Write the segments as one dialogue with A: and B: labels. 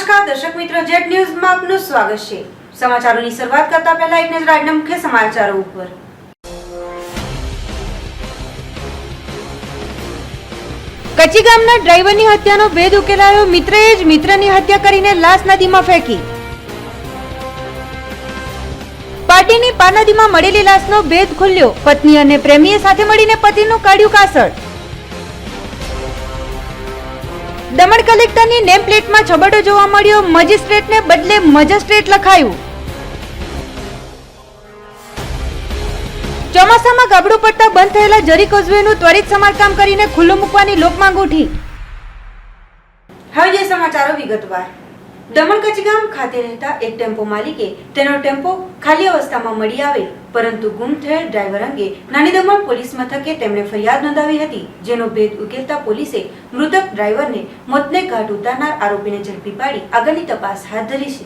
A: નમસ્કાર દર્શક મિત્રો, જેટ ન્યૂઝમાં આપનું સ્વાગત છે। સમાચારોની શરૂઆત કરતા પહેલા એક નજર આજના મુખ્ય સમાચારો ઉપર। કચ્છી ગામના ડ્રાઈવરની હત્યાનો ભેદ ઉકેલાયો। મિત્રએ જ મિત્રની હત્યા કરીને લાશ નદીમાં ફેંકી। પાટીની પાર નદીમાં મળેલી લાશનો ભેદ ખુલ્યો। પત્ની અને પ્રેમીએ સાથે મળીને પતિનું કાઢ્યું કાસળ। દમણ કલેક્ટરની નેમ પ્લેટમાં છબડો જોવા મળ્યો। મેજિસ્ટ્રેટને બદલે મજિસ્ટ્રેટ લખાયું। ચોમાસામાં ગાબડું પડતા બંધ થયેલા જરી કોઝવેનું ત્વરિત સમારકામ કરીને ખુલ્લું મૂકવાની લોકમાંગ ઉઠી। હવે જે સમાચારો વિગતવાર। દમણ કચ્છી ગામ ખાતે રહેતા એક ટેમ્પો માલિકે તેનો ટેમ્પો ખાલી અવસ્થામાં મળી આવેલ પરંતુ ગુમ થયેલ ડ્રાઈવર અંગે નાની દમણ પોલીસ મથકે તેમણે ફરિયાદ નોંધાવી હતી, જેનો ભેદ ઉકેલતા પોલીસે મૃતક ડ્રાઈવરને મોતને ઘાટ ઉતારનાર આરોપીને ઝડપી પાડી આગળની તપાસ હાથ ધરી છે।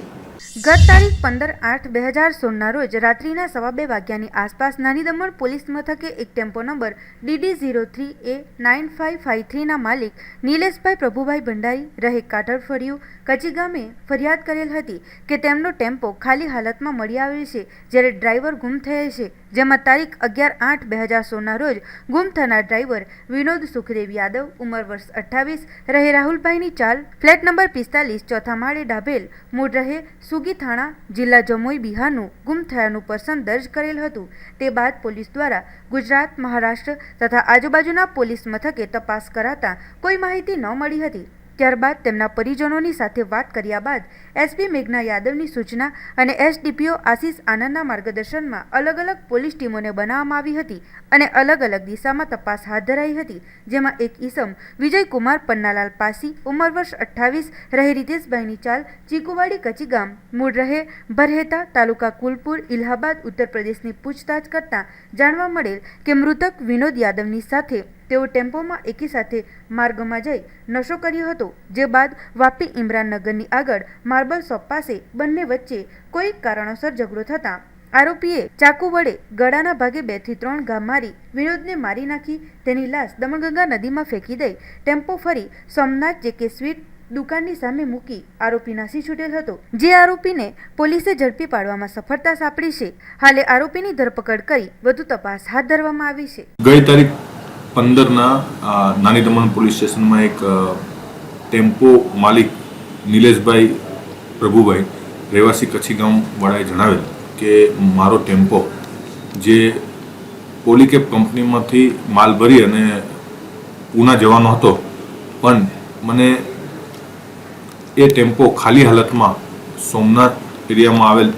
A: ગત તારીખ 15/8/2016 રોજ રાત્રિના 2:15 વાગ્યાની આસપાસ નાની દમણ પોલીસ મથકે એક ટેમ્પો નંબર DD03A9553 ના માલિક નિલેશભાઈ પ્રભુભાઈ ભંડારી રહે કાઠળ ફળિયું કચ્છી ગામે ફરિયાદ કરેલ હતી કે તેમનો ટેમ્પો ખાલી હાલતમાં મળી આવેલ છે, જ્યારે ડ્રાઈવર ગુમ થયેલ છે। જેમાં તારીખ 11/8/2016 રોજ ગુમ થનાર ડ્રાઈવર વિનોદ સુખદેવ યાદવ, ઉંમર વર્ષ 28, રહે રાહુલભાઈની ચાલ, ફ્લેટ નંબર 45, ચોથા માળે ડાભેલ, મૂળ રહે સુગી થાણા, જિલ્લા જમોઈ, બિહારનું ગુમ થયાનું પર્સન દર્જ કરેલ હતું। તે બાદ પોલીસ દ્વારા ગુજરાત, મહારાષ્ટ્ર તથા આજુબાજુના પોલીસ મથકે તપાસ કરાતા કોઈ માહિતી ન મળી હતી। ત્યારબાદ તેમના પરિજનોની સાથે વાત કર્યા બાદ એસપી મેઘના યાદવની સૂચના અને એસડીપીઓ આશીષ આનંદના માર્ગદર્શનમાં અલગ અલગ પોલીસ ટીમોને બનાવવામાં આવી હતી અને અલગ અલગ દિશામાં તપાસ હાથ ધરાઈ હતી। જેમાં એક ઈસમ વિજયકુમાર પન્નાલાલ પાસી, ઉંમર વર્ષ 28, રહે રીતેશભાઈની ચાલ, ચીકુવાડી કચ્છી ગામ, મૂળ રહે બરહેતા, તાલુકા કુલપુર, ઇલાહાબાદ, ઉત્તર પ્રદેશની પૂછતાછ કરતા જાણવા મળેલ કે મૃતક વિનોદ યાદવની સાથે તેઓ ટેમ્પોમાં એકી સાથે માર્ગમાં જઈ નશો કર્યો હતો, જે બાદ વાપી ઇમરાનનગરની આગળ માર્બલ શોપ પાસે બંને વચ્ચે કોઈ કારણોસર ઝઘડો થતાં આરોપીએ ચાકુ વડે ગળાના ભાગે 2 થી 3 ઘા મારી વિનોદને મારી નાખી તેની લાશ દમણગંગા નદીમાં ફેંકી દઈ ટેમ્પો ફરી સોમનાથ જેકે સ્વીટ દુકાનની સામે મૂકી આરોપી નાસી છૂટેલ હતો, જે આરોપીને પોલીસે ઝડપી પાડવામાં સફળતા સાંપડી છે। હાલે આરોપીની ધરપકડ કરી વધુ તપાસ હાથ ધરવામાં આવી છે।
B: ગઈ તારીખ 15 નાની દમણ પોલીસ સ્ટેશનમાં એક ટેમ્પો માલિક નિલેશભાઈ પ્રભુભાઈ રહેવાસી કચ્છી ગામ વાળાએ જણાવેલ કે મારો ટેમ્પો જે પોલીકેપ કંપનીમાંથી માલ ભરી અને પૂના જવાનો હતો, પણ મને એ ટેમ્પો ખાલી હાલતમાં સોમનાથ એરિયામાં આવેલ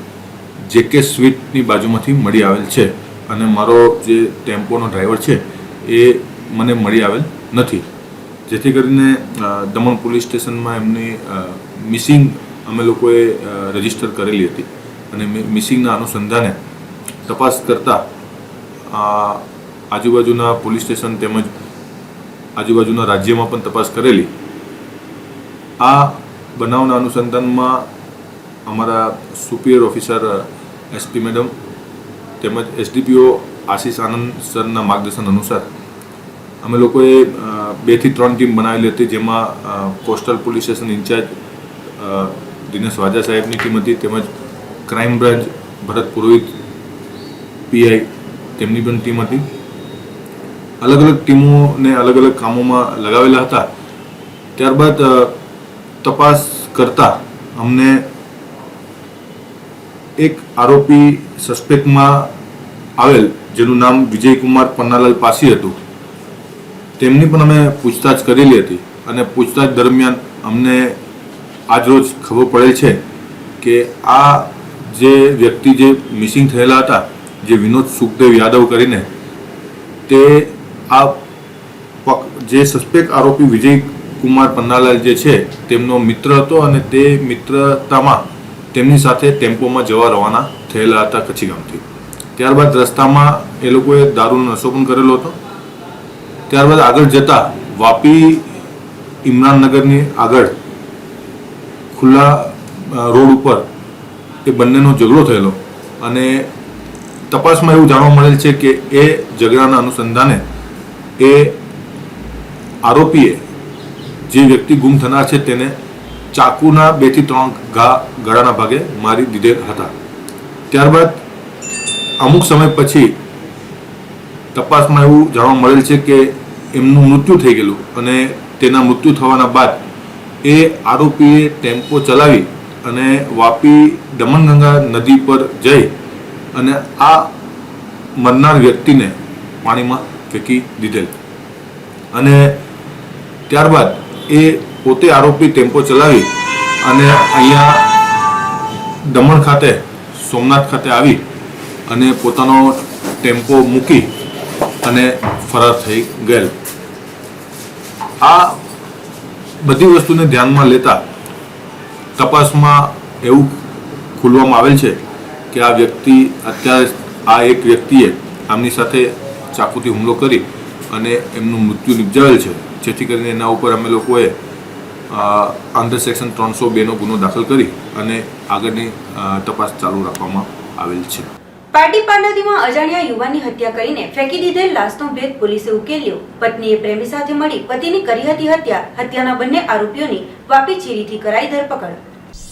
B: જેકે સ્વીટની બાજુમાંથી મળી આવેલ છે અને મારો જે ટેમ્પોનો ડ્રાઈવર છે એ મને મળી આવેલ નથી, જેથી કરીને દમણ પોલીસ સ્ટેશનમાં એમની મિસિંગ અમે લોકોએ રજીસ્ટર કરેલી હતી અને મિસિંગના અનુસંધાને તપાસ કરતા આજુબાજુના પોલીસ સ્ટેશન તેમજ આજુબાજુના રાજ્યમાં પણ તપાસ કરેલી। આ બનાવના અનુસંધાનમાં અમારા સુપિરિયર ઓફિસર એસપી મેડમ તેમજ એસડીપીઓ આશીષ આનંદ સરના માર્ગદર્શન અનુસાર અમે લોકોએ 2 થી 3 ટીમ બનાવેલી હતી, જેમાં coastal police station in-charge Dinesh Vaja સાહેબની ટીમ હતી, તેમજ crime branch Bharat Purohit PI તેમની પણ ટીમ હતી। અલગ અલગ ટીમોને અલગ અલગ કામોમાં લગાવેલા હતા। ત્યારબાદ તપાસ કરતા અમને એક આરોપી સસ્પેક્ટમાં આવેલ જેનું નામ વિજયકુમાર પન્નાલાલ પાસી હતું, તેમની પણ અમે પૂછતાછ કરેલી હતી અને પૂછતાછ દરમિયાન અમને આજરોજ ખબર પડેલ છે કે આ જે વ્યક્તિ જે મિસિંગ થયેલા હતા, જે વિનોદ સુખદેવ યાદવ કરીને, તે આ જે સસ્પેક્ટ આરોપી વિજયકુમાર પન્નાલાલ જે છે તેમનો મિત્ર હતો અને તે મિત્રતામાં તેમની સાથે ટેમ્પોમાં જવા રવાના થયેલા હતા કચ્છી ગામથી। ત્યારબાદ રસ્તામાં એ લોકોએ દારૂનો નશો પણ કરેલો હતો। ત્યારબાદ આગળ જતા વાપી ઇમરાનનગરની આગળ ખુલ્લા રોડ ઉપર એ બંનેનો ઝઘડો થયેલો અને તપાસમાં એવું જાણવા મળેલ છે કે એ ઝઘડાના અનુસંધાને એ આરોપીએ જે વ્યક્તિ ગુમ થનાર છે તેને ચાકુના 2 થી 3 ઘા ગળાના ભાગે મારી દીધેલ હતા. ત્યારબાદ અમુક સમય પછી તપાસમાં એવું જાણવા મળેલ છે કે એમનું મૃત્યુ થઈ ગયેલું અને તેના મૃત્યુ થવાના બાદ એ આરોપીએ ટેમ્પો ચલાવી અને વાપી દમણગંગા નદી પર જઈ અને આ મરનાર વ્યક્તિને પાણીમાં ફેંકી દીધેલ અને ત્યારબાદ એ પોતે આરોપી ટેમ્પો ચલાવી અને અહીંયા દમણ ખાતે સોમનાથ ખાતે આવી અને પોતાનો ટેમ્પો મૂકી અને ફરાર થઈ ગયેલ. આ બધી વસ્તુને ધ્યાનમાં લેતા તપાસમાં એવું ખુલવામાં આવેલ છે કે આ વ્યક્તિ અત્યારે આ એક વ્યક્તિએ આમની સાથે ચાકુથી હુમલો કરી અને એમનું મૃત્યુ નિપજાવેલ છે, જેથી કરીને એના ઉપર અમે લોકોએ અંડર સેક્શન 302નો ગુનો દાખલ કરી અને આગળની તપાસ ચાલુ રાખવામાં આવેલ છે.
A: પારડી પારનદીમાં અજાણ્યા યુવાનની હત્યા કરીને ફેંકી દીધેલ લાશનો ભેદ પોલીસે ઉકેલ્યો. પત્નીએ પ્રેમી સાથે મળી પતિની કરી હતી હત્યા. હત્યાના બંને આરોપીઓની વાપી ચીરીથી કરાઈ ધરપકડ.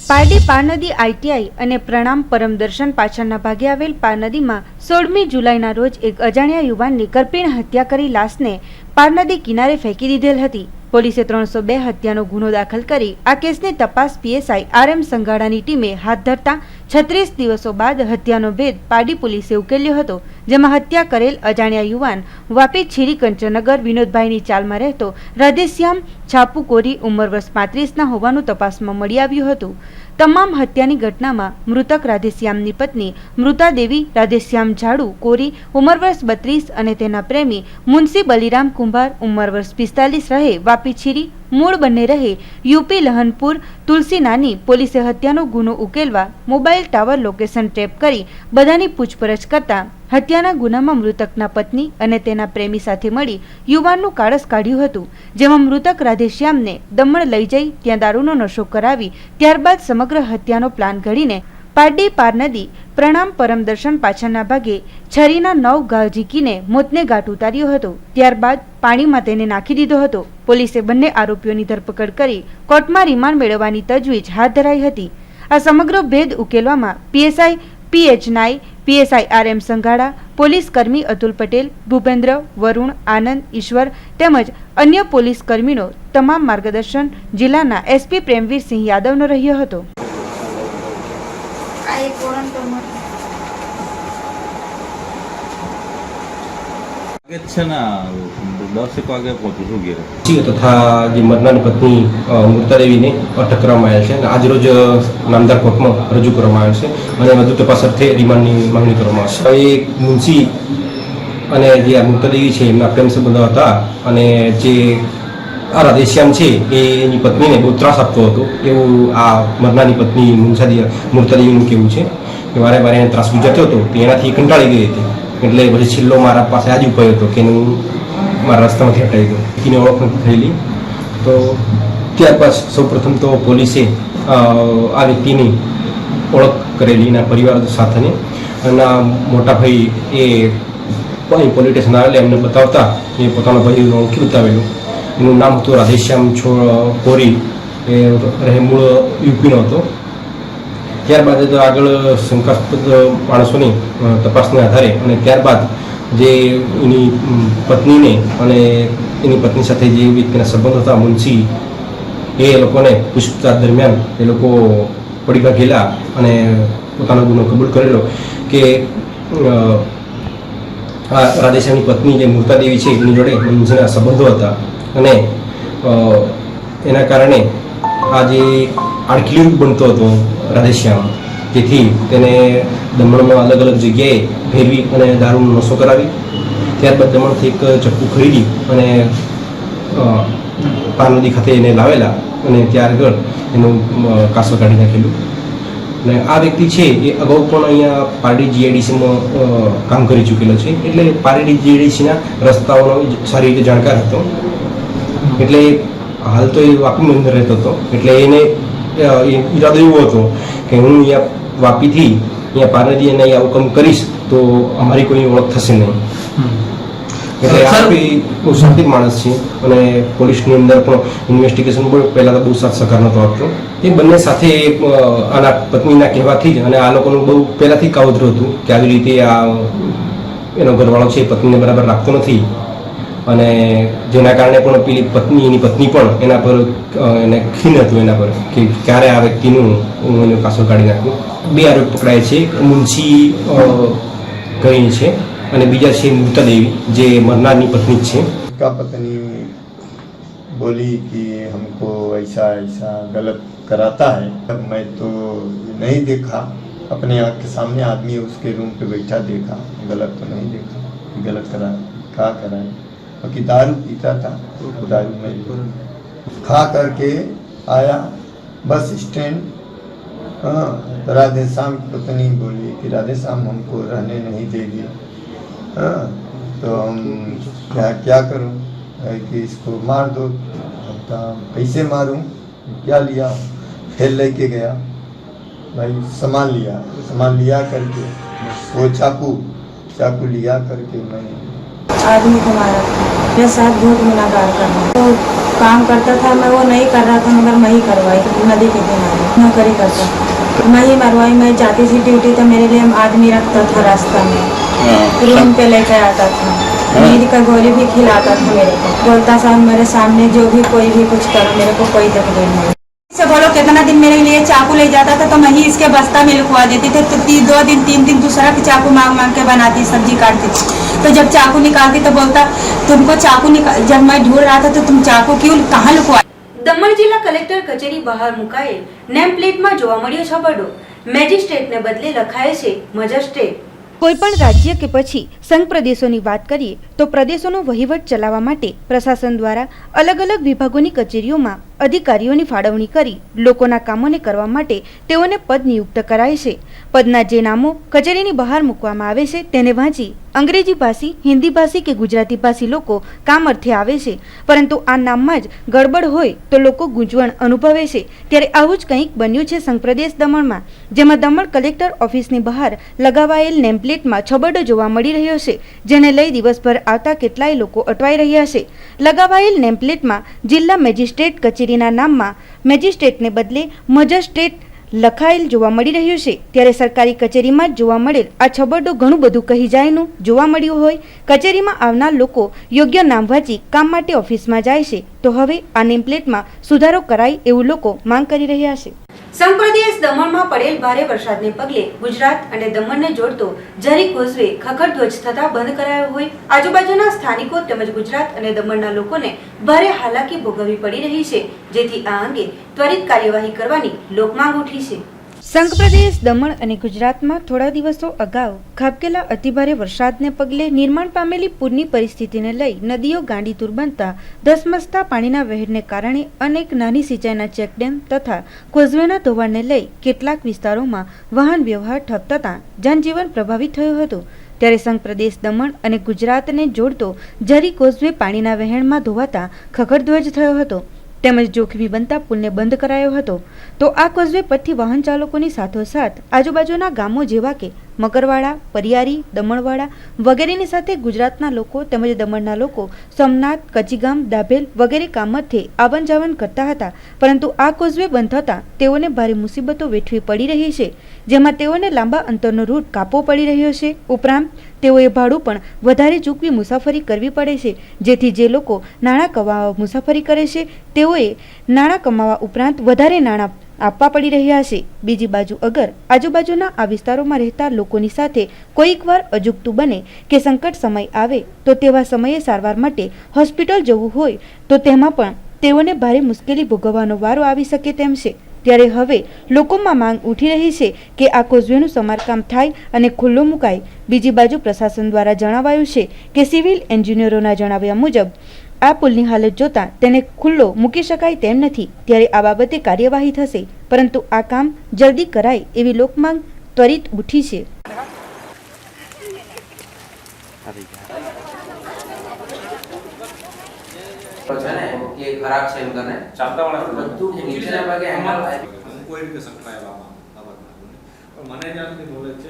A: પારડી પારનદી આઈટીઆઈ અને પ્રણામ પરમ દર્શન પાછળના ભાગે આવેલ પારનદીમાં 16મી જુલાઈના રોજ એક અજાણ્યા યુવાનની કરપીણ હત્યા કરી લાશને પારનદી કિનારે ફેંકી દીધેલ હતી. પોલીસે 302 હત્યાનો ગુનો દાખલ કરી આ કેસની તપાસ પીએસઆઈ RM સંઘાડાની ટીમે હાથ ધરતા 36 દિવસો બાદ હત્યાનો ભેદ પારડી પોલીસે ઉકેલ્યો હતો, જેમાં હત્યા કરેલ અજાણ્યા યુવાન વાપી છીરી કંચનનગર વિનોદભાઈની ચાલમાં રહેતો રાધેશ્યામ છાપુ કોરી ઉંમર વર્ષ 35ના હોવાનું તપાસમાં મળી આવ્યું હતું. તમામ હત્યાની ઘટનામાં મૃતક રાધેશ્યામની પત્ની મૃતાદેવી રાધેશ્યામ ઝાડુ કોરી ઉંમર વર્ષ 32 અને તેના પ્રેમી મુનસી બલિરામ કુંભાર ઉંમર વર્ષ 45 રહે વાપી છીરી, મૂળ બંને રહે યુપી લહનપુર તુલસી નાની. પોલીસે હત્યાનો ગુનો ઉકેલવા મોબાઈલ ટાવર લોકેશન ટ્રેપ કરી બધાની પૂછપરછ કરતા હત્યાના ગુનામાં મૃતકના પત્ની અને તેના પ્રેમી સાથે મળી યુવાનનું કાળસ કાઢ્યું હતું, જેમાં મૃતક રાધેશ્યામને દમણ લઈ જઈ ત્યાં દારૂનો નશો કરાવી ત્યારબાદ સમગ્ર હત્યાનો પ્લાન ઘડીને પારડી પારનદી પ્રણામ પરમ દર્શન પાછળના ભાગે છરીના 9 ઘા ઝીકીને મોતને ઘાટ ઉતાર્યો હતો. ત્યારબાદ પાણીમાં તેને નાખી દીધો હતો. પોલીસે બંને આરોપીઓની ધરપકડ કરી કોર્ટમાં રિમાન્ડ મેળવવાની તજવીજ હાથ ધરાઈ હતી. આ સમગ્ર ભેદ ઉકેલવામાં PSI PH Nai, PSI RM Sanghada, police કર્મી અતુલ પટેલ, ભૂપેન્દ્ર, વરુણ, આનંદ, ઈશ્વર તેમજ અન્ય પોલીસ કર્મીનો તમામ માર્ગદર્શન જિલ્લાના SP પ્રેમવીરસિંહ યાદવનો રહ્યો હતો.
C: તથા જે મરનારની પત્ની મૃતાદેવીને અટક કરવામાં આવેલ છે અને આજરોજ નામદાર કોર્ટમાં રજૂ કરવામાં આવેલ છે અને વધુ તપાસ અર્થે રિમાન્ડની માંગણી કરવામાં આવશે. એ મુનસી અને જે આ મૃતાદેવી છે એમના પ્રેમ સંબંધો હતા અને જે આ રાધેશ્યામ છે એની પત્નીને બહુ ત્રાસ આપતો હતો એવું આ મરનારની પત્ની મૃતાદેવીનું કહેવું છે કે વારે વારે એને ત્રાસ ગુજારતો હતો તો એનાથી કંટાળી ગઈ હતી. એટલે પછી છેલ્લો મારા પાસે આ જ ઉપાય હતો કે હું મારા રસ્તામાંથી હટાવી દઉં. એની ઓળખ નથી થયેલી. તો ત્યારબાદ સૌપ્રથમ તો પોલીસે આ વ્યક્તિની ઓળખ કરેલી એના પરિવાર સાથેને અને મોટા ભાઈ એ પોલીસ સ્ટેશન આવેલા એમને બતાવતા એ પોતાના ભાઈને ઓળખી બતાવેલું. એનું નામ હતું રાધેશ્યામ કોરી, એ રહે મૂળ યુપીનો હતો. ત્યારબાદ આગળ શંકાસ્પદ માણસોની તપાસને આધારે અને ત્યારબાદ જે એની પત્નીને અને એની પત્ની સાથે જે વ્યક્તિના સંબંધ હતા મુનસી, એ લોકોને પૂછતાછ દરમિયાન એ લોકો પડીકા ગયેલા અને પોતાનો ગુનો કબૂલ કરેલો કે આ રાધેશ્યામની પત્ની જે મૃતાદેવી છે એની જોડે મુનસીના સંબંધો હતા અને એના કારણે આ જે આડકીલું બનતો હતો રાધેશ્યામ, જેથી તેને દમણમાં અલગ અલગ જગ્યાએ ફેરવી અને દારૂનો નશો કરાવી. ત્યારબાદ દમણથી એક ચપ્પુ ખરીદી અને પારનદી ખાતે એને લાવેલા અને ત્યાર આગળ એનું કાસો કાઢી નાખેલું. અને આ વ્યક્તિ છે એ અગાઉ પણ અહીંયા પારડી GIDCમાં કામ કરી ચૂકેલો છે, એટલે પારડી GIDCના રસ્તાઓનો સારી રીતે જાણકાર હતો. એટલે હાલ તો એ વાપીની અંદર રહેતો હતો, એટલે એને ઈરાદો એવો હતો કે હું અહીંયા વાપીથી અહીંયા પારનદી અને આવું કામ કરીશ તો અમારી કોઈ ઓળખ થશે નહીં. એટલે આરોપી બહુ શાંતિક માણસ છે અને પોલીસની અંદર પણ ઇન્વેસ્ટિગેશન બહુ પહેલાં તો બહુ સાથ સહકાર નહોતો આપતો. એ બંને સાથે આના પત્નીના કહેવાથી જ અને આ લોકોનું બહુ પહેલાંથી કાવતરું હતું કે આવી રીતે આ એનો ઘરવાળો છે પત્નીને બરાબર રાખતો નથી અને જેના કારણે પણ પેલી એની પત્ની પણ એના પર એને ખીન હતું એના પર કે ક્યારે આ વ્યક્તિનું હું એનું કાસો કાઢી નાખું. 2 આરોપી પકડાય છે, એક મુનશી કહીને છે અને બીજા છે મૃતાદેવી જે મરનારની પત્ની જ છે.
D: उसका पत्नी बोली कि हमको ऐसा ऐसा गलत कराता है. अब मैं तो नहीं देखा, अपने आँख के सामने आदमी उसके रूम पे बैठा देखा, गलत तो नहीं देखा, गलत करा खा कराए. बाकी दारू पीता था, दारू में खा करके आया बस स्टैंड. हाँ, राधे श्याम की पत्नी बोली कि राधे श्याम हमको रहने नहीं देगी. हाँ, तो हम क्या करूं कि इसको मार दो. कैसे मारूं, क्या लिया, फिर लेके गया भाई सामान लिया करके वो चाकू लिया करके मैं
E: आदमी को मारा था. मेरे साथ बहुत गुनाहगार करना तो काम करता था, मैं वो नहीं कर रहा था मगर मैं ही करवाई थी. नदी के किनारे नौकरी करता था, मैं ही मरवाई. मैं जाती थी ड्यूटी तो मेरे लिए आदमी रखता था रास्ता में, रूम पे लेकर आता था, नींद का गोली भी खिलाता था मेरे को. बोलता था मेरे सामने जो भी कोई भी कुछ करो, मेरे को कोई तकलीफ नहीं. से बोलो कितना दिन मेरे लिए चाकू ले जाता था तो मैं ही इसके बस्ता में लिखवा देती थी. तो 2 दिन 3 दिन दूसरा की चाकू मांग के बनाती, सब्जी काटती. तो जब चाकू निकालती तो बोलता तुमको चाकू जब मैं ढूंढ रहा था तो तुम चाकू क्यों कहाँ लुकवा.
A: દમણ જિલ્લા કલેક્ટર કચેરી બહાર મુકાયેલ નેમ પ્લેટમાં જોવા મળ્યો છબરડો. મેજિસ્ટ્રેટને બદલે લખાય છે મજિસ્ટ્રેટ. કોઈપણ રાજ્ય કે પછી સંઘ પ્રદેશોની વાત કરીએ તો પ્રદેશોનો વહીવટ ચલાવવા માટે પ્રશાસન દ્વારા અલગ અલગ વિભાગોની કચેરીઓમાં અધિકારીઓની ફાળવણી કરી લોકોના કામોને કરવા માટે તેઓને પદ નિયુક્ત કરાય છે. પદના જે નામો કચેરીની બહાર મૂકવામાં આવે છે તેને વાંચી અંગ્રેજી ભાષી, હિન્દી ભાષી કે ગુજરાતી ભાષી લોકો કામ અર્થે આવે છે, પરંતુ આ નામમાં જ ગડબડ હોય તો લોકો ગૂંચવણ અનુભવે છે. ત્યારે આવું જ કંઈક બન્યું છે સંઘ પ્રદેશ દમણમાં, જેમાં દમણ કલેક્ટર ઓફિસની બહાર લગાવાયેલ નેમપ્લેટમાં છબરડો જોવા મળી રહ્યો છે, જેને લઈ દિવસભર આવતા કેટલાય લોકો અટવાઈ રહ્યા છે. લગાવાયેલ નેમપ્લેટમાં જિલ્લા મેજિસ્ટ્રેટ કચેરીના નામમાં મેજિસ્ટ્રેટને બદલે મજિસ્ટ્રેટ લખાયેલ જોવા મળી રહ્યું છે. ત્યારે સરકારી કચેરીમાં જ જોવા મળેલ આ છબરડો ઘણું બધું કહી જાયનું જોવા મળ્યું હોય. કચેરીમાં આવનાર લોકો યોગ્ય નામ વાંચી કામ માટે ઓફિસમાં જાય છે, તો હવે આ નેમપ્લેટમાં સુધારો કરાય એવું લોકો માંગ કરી રહ્યા છે. સંઘ પ્રદેશ દમણમાં પડેલ ભારે વરસાદને પગલે ગુજરાત અને દમણને જોડતો ઝરી કોઝવે ખખડધ્વજ થતા બંધ કરાયો હોય આજુબાજુના સ્થાનિકો તેમજ ગુજરાત અને દમણના લોકોને ભારે હાલાકી ભોગવવી પડી રહી છે, જેથી આ અંગે ત્વરિત કાર્યવાહી કરવાની લોકમાંગ ઉઠી છે. સંઘ પ્રદેશ દમણ અને ગુજરાતમાં થોડા દિવસો અગાઉ ખાબકેલા અતિભારે વરસાદને પગલે નિર્માણ પામેલી પૂરની પરિસ્થિતિને લઈ નદીઓ ગાંડીતુર બનતા ધસમસતા પાણીના વહેણને કારણે અનેક નાની સિંચાઈના ચેકડેમ તથા કોઝવેના ધોવાણને લઈ કેટલાક વિસ્તારોમાં વાહન વ્યવહાર ઠપ થતાં જનજીવન પ્રભાવિત થયું હતું. ત્યારે સંઘ પ્રદેશ દમણ અને ગુજરાતને જોડતો ઝરી કોઝવે પાણીના વહેણમાં ધોવાતા ખખડધ્વજ થયો હતો, તેમજ જોખમી બનતા પુલને બંધ કરાયો હતો. તો આ કોઝવે પરથી વાહન ચાલકોની સાથોસાથ આજુબાજુના ગામો જેવા કે મકરવાડા, પરિયારી, દમણવાડા વગેરેની સાથે ગુજરાતના લોકો તેમજ દમણના લોકો સોમનાથ, કચીગામ, દાભેલ વગેરે કામથી આવન જાવન કરતા હતા, પરંતુ આ કોઝવે બંધ થતાં તેઓને ભારે મુસીબતો વેઠવી પડી રહી છે, જેમાં તેઓને લાંબા અંતરનો રૂટ કાપવો પડી રહ્યો છે. ઉપરાંત તેઓએ ભાડું પણ વધારે ચૂકવી મુસાફરી કરવી પડે છે, જેથી જે લોકો નાણાં કમાવા મુસાફરી કરે છે તેઓએ નાણાં કમાવા ઉપરાંત વધારે નાણાં આપવા પડી રહ્યા છે. બીજી બાજુ અગર આજુબાજુના આ વિસ્તારોમાં રહેતા લોકોની સાથે કોઈક વાર અજુગતું બને કે સંકટ સમય આવે તો તેવા સમયે સારવાર માટે હોસ્પિટલ જવું હોય તો તેમાં પણ તેઓને ભારે મુશ્કેલી ભોગવવાનો વારો આવી શકે તેમ છે. ત્યારે હવે લોકોમાં માંગ ઉઠી રહી છે કે આ કોઝવેનું સમારકામ થાય અને ખુલ્લો મુકાય. બીજી બાજુ પ્રશાસન દ્વારા જણાવાયું છે કે સિવિલ એન્જિનિયરોના જણાવ્યા મુજબ આ પુલની હાલત જોતા તેને ખુલ્લો મૂકી શકાય તેમ નથી. ત્યારે આ બાબતે કાર્યવાહી થશે, પરંતુ આ કામ જલ્દી કરાય એવી લોકમાંગ ત્વરિત ઉઠી છે.
F: ખરાબ છે એમ કરીને ચાલતા વાળા બધું નીચેના ભાગે એંગલ
G: કોઈ રીતે સંકળાયેલા પણ મને જ્યાં સુધી નોલેજ છે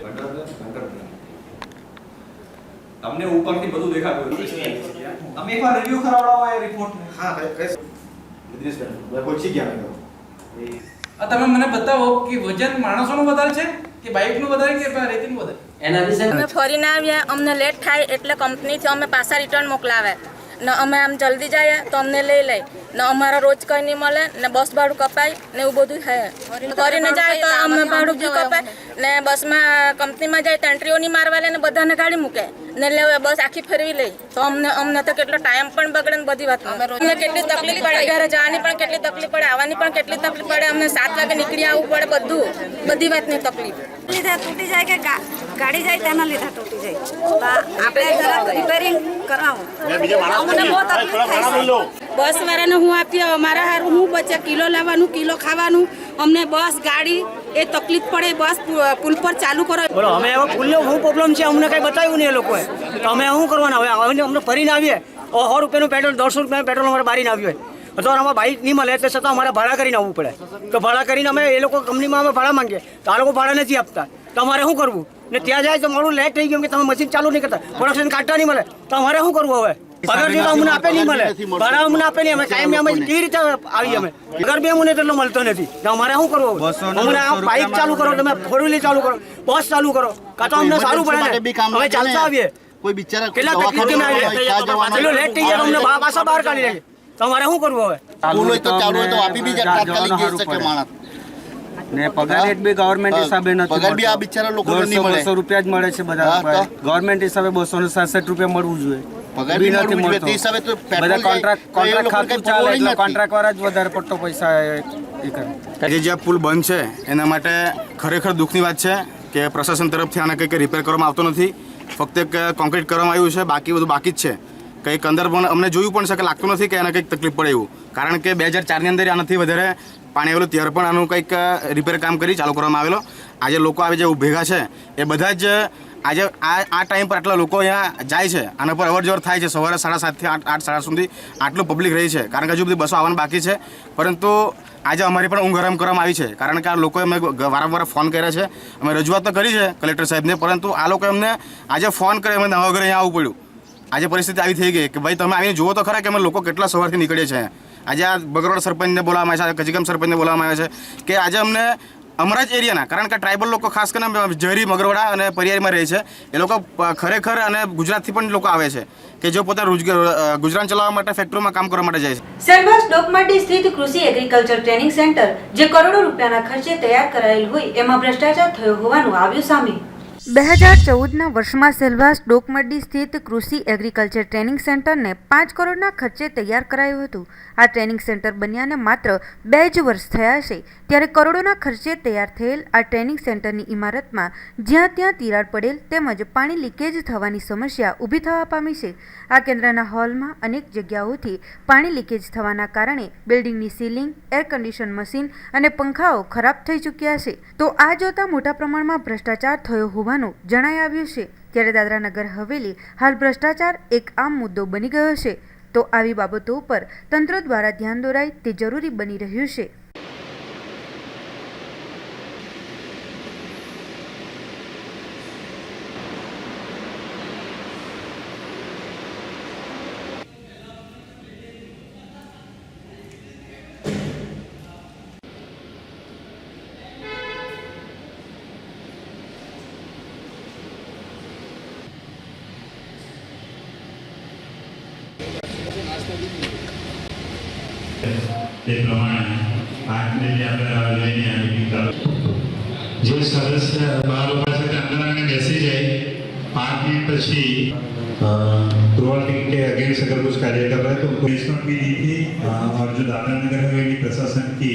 G: તમને ઉપરથી બધું દેખાતું હોય. તમે એકવાર રિવ્યુ કરાવડાવો એ રિપોર્ટને.
H: હા દિનેશભાઈ પહોંચી ગયા મેં
I: તમે મને બતાવો કે વજન માણસોનું વધારે છે કે બાઇકનું વધારે કે રેતીનું વધારે?
F: એના વિશે
E: અમે ફરીને આવ્યા, અમને લેટ થાય એટલે કંપનીથી અમે પાછા રિટર્ન મોકલાવે ને અમે આમ જલ્દી જઈએ તો અમને લઈ લે ને અમારા રોજ કંઈ નહીં મળે ને બસ ભાડું કપાય ને એવું બધું થાય. ફરીને જાય તો અમે ભાડું બી કપાય ને બસમાં કંપનીમાં જાય તો એન્ટ્રીઓ નહીં મારવા લે ને બધાને ગાડી મૂકે ને લે બસ આખી ફેરવી લે તો અમને તો કેટલો ટાઈમ પણ બગડે ને બધી વાત. અમને કેટલી તકલીફ પડે, ઘરે જવાની પણ કેટલી તકલીફ પડે, આવવાની પણ કેટલી તકલીફ પડે. અમને 7 વાગે નીકળી આવવું પડે, બધી વાતની તકલીફ.
J: લીધા તૂટી જાય કે ગાડી જાય તેના લીધા તૂટી જાય તો આપણે જરા રિપેરિંગ કરાવો. અમને બહુ તકલીફ થાય છે.
E: બસ વાળાને હું આપીએ, અમારા હારું હું બચે કિલો લાવવાનું, કિલો ખાવાનું. અમને બસ ગાડી એ તકલીફ પડે, બસ પુલ પર ચાલુ કરો.
K: બોલો અમે હવે પુલનો શું પ્રોબ્લેમ છે અમને કંઈ બતાવ્યું નહીં એ લોકોએ, તો અમે શું કરવાના? હવે અમને ફરીને આવીએ 100 રૂપિયાનું પેટ્રોલ, 150 રૂપિયાનું પેટ્રોલ અમારે બારીને આવ્યું હોય તો અમારે બાઇક નહીં મળે એટલે છતાં અમારે ભાડા કરીને આવવું પડે. તો ભાડા કરીને અમે એ લોકો કંપનીમાં અમે ભાડા માંગીએ તો આ લોકો ભાડા નથી આપતા, તો અમારે શું કરવું? ને ત્યાં જાય તો મારું લેટ થઈ ગયું કે તમે મશીન ચાલુ નહીં કરતા, પ્રોડક્શન કાઢતા નહીં મળે, તો અમારે શું કરવું? હવે પગાર બી અમને આપે નહીં મળે, ભાડા અમને આપે નહીં, અમે કાયમ અમે કેવી રીતે આવીએ? અમે પગાર બી અમને એટલો મળતો નથી, તો અમારે શું કરવું? અમને આ બાઇક ચાલુ કરો, તમે 4 ચાલુ કરો, બસ ચાલુ કરો, કાં તો અમને સારું પડે ને અમે ચાલતા આવીએ.
H: કોઈ બિચારા
K: કેટલા તકલીફ આવીએ, લેટ થઈ જાય અમને પાછા બહાર કાઢી લે, તો અમારે શું કરવું? હવે
H: ચાલુ હોય તો આપી બી તાત્કાલિક જઈ શકે માણસ
G: ને પગાર રેટ બી ગવર્મેન્ટ હિસાબે નથી,
H: પગાર બી આ બિચારા લોકોને નહીં મળે.
G: 200 રૂપિયા જ મળે છે બધા. ગવર્મેન્ટ હિસાબે 267 રૂપિયા મળવું જોઈએ,
H: પગાર બી નથી મળતો. તે હિસાબે તો
G: બધા કોન્ટ્રાક્ટ ખાતું ચાલે એટલે કોન્ટ્રાક્ટ વાળા જ વધારે પડતો પૈસા એ કરે.
L: આજે જે પુલ બંધ છે એના માટે ખરેખર દુઃખની વાત છે કે પ્રશાસન તરફથી આને કંઈક રિપેર કરવામાં આવતો નથી. ફક્ત એક કોન્ક્રીટ કરવામાં આવ્યું છે, બાકી બધું બાકી જ છે. કંઈક અંદર પણ અમને જોયું પણ છે કે લાગતું નથી કે એને કંઈક તકલીફ પડે એવું, કારણ કે 2004ની અંદર આનાથી વધારે પાણી આવેલું ત્યારે પણ આનું કંઈક રિપેર કામ કરી ચાલુ કરવામાં આવેલો. આજે લોકો આવે જે ભેગા છે એ બધા જ આજે આ ટાઈમ પર આટલા લોકો અહીંયા જાય છે, આના પર અવરજવર થાય છે. સવારે 7:30 થી 8 સુધી આટલું પબ્લિક રહી છે, કારણ કે હજુ બધી બસો આવવાની બાકી છે. પરંતુ આજે અમારી પણ ઊંઘ હરામ કરવામાં આવી છે, કારણ કે આ લોકોએ અમને વારંવાર ફોન કર્યા છે, અમે રજૂઆત તો કરી છે કલેક્ટર સાહેબને, પરંતુ આ લોકો અમને આજે ફોન કરે અમે નવા ઘરે અહીંયા આવવું પડ્યું. આજે પરિસ્થિતિ આવી થઈ ગઈ કે ભાઈ તમે આવીને જુઓ તો ખરા કે અમે લોકો કેટલા સવારથી નીકળીએ છીએ. આજે આ બગરોડ સરપંચને બોલાવવામાં આવે છે, કચીગામ સરપંચને બોલાવવામાં આવે છે કે આજે અમને અમારા જ એરિયાના, કારણ કે ટ્રાઇબલ લોકો ખાસ કરીને ઝરી, મગરવાડા અને પરિયારીમાં રહે છે, એ લોકો ખરેખર અને ગુજરાતથી પણ લોકો આવે છે કે જો પોતાના ગુજરાન ચલાવવા માટે ફેક્ટરીમાં કામ કરવા માટે જાય છે.
A: સેલવાસ ડોકમાટી સ્થિત કૃષિ એગ્રીકલ્ચર ટ્રેનિંગ સેન્ટર જે કરોડો રૂપિયાના ખર્ચે તૈયાર કરાયેલ હોય એમાં ભ્રષ્ટાચાર થયો હોવાનું આવ્યું સામે. 2014ના વર્ષમાં સેલવાસ ડોકમડી સ્થિત કૃષિ એગ્રીકલ્ચર ટ્રેનિંગ સેન્ટરને 5 કરોડના ખર્ચે તૈયાર કરાયું હતું. આ ટ્રેનિંગ સેન્ટર બન્યાને માત્ર 2 જ વર્ષ થયા છે, ત્યારે કરોડોના ખર્ચે તૈયાર થયેલ આ ટ્રેનિંગ સેન્ટરની ઇમારતમાં જ્યાં ત્યાં તિરાડ પડેલ તેમજ પાણી લીકેજ થવાની સમસ્યા ઊભી થવા પામી છે. આ કેન્દ્રના હોલમાં અનેક જગ્યાઓથી પાણી લીકેજ થવાના કારણે બિલ્ડિંગની સીલિંગ, એર કન્ડિશન મશીન અને પંખાઓ ખરાબ થઈ ચૂક્યા છે. તો આ જોતા મોટા પ્રમાણમાં ભ્રષ્ટાચાર થયો હોવાનું જણાઈ આવ્યું છે. ત્યારે દાદરા નગર હવેલી હાલ ભ્રષ્ટાચાર એક આમ મુદ્દો બની ગયો છે, તો આવી બાબતો ઉપર તંત્ર દ્વારા ધ્યાન દોરાય તે જરૂરી બની રહ્યું છે.
M: તે પ્રમાણે આજને જે આપણે લઈને આ મીટિંગ ચાલુ જે સદસ્ય બાર ઉભા છે તે અંદર આવીને બેસી જાય 5 मिनट પછી क्रुएल्टी के अगेंस्ट अगर कुछ कार्य कर रहा है तो पनिशमेंट भी दी थी और जो दादरा नगर हवेली प्रशासन की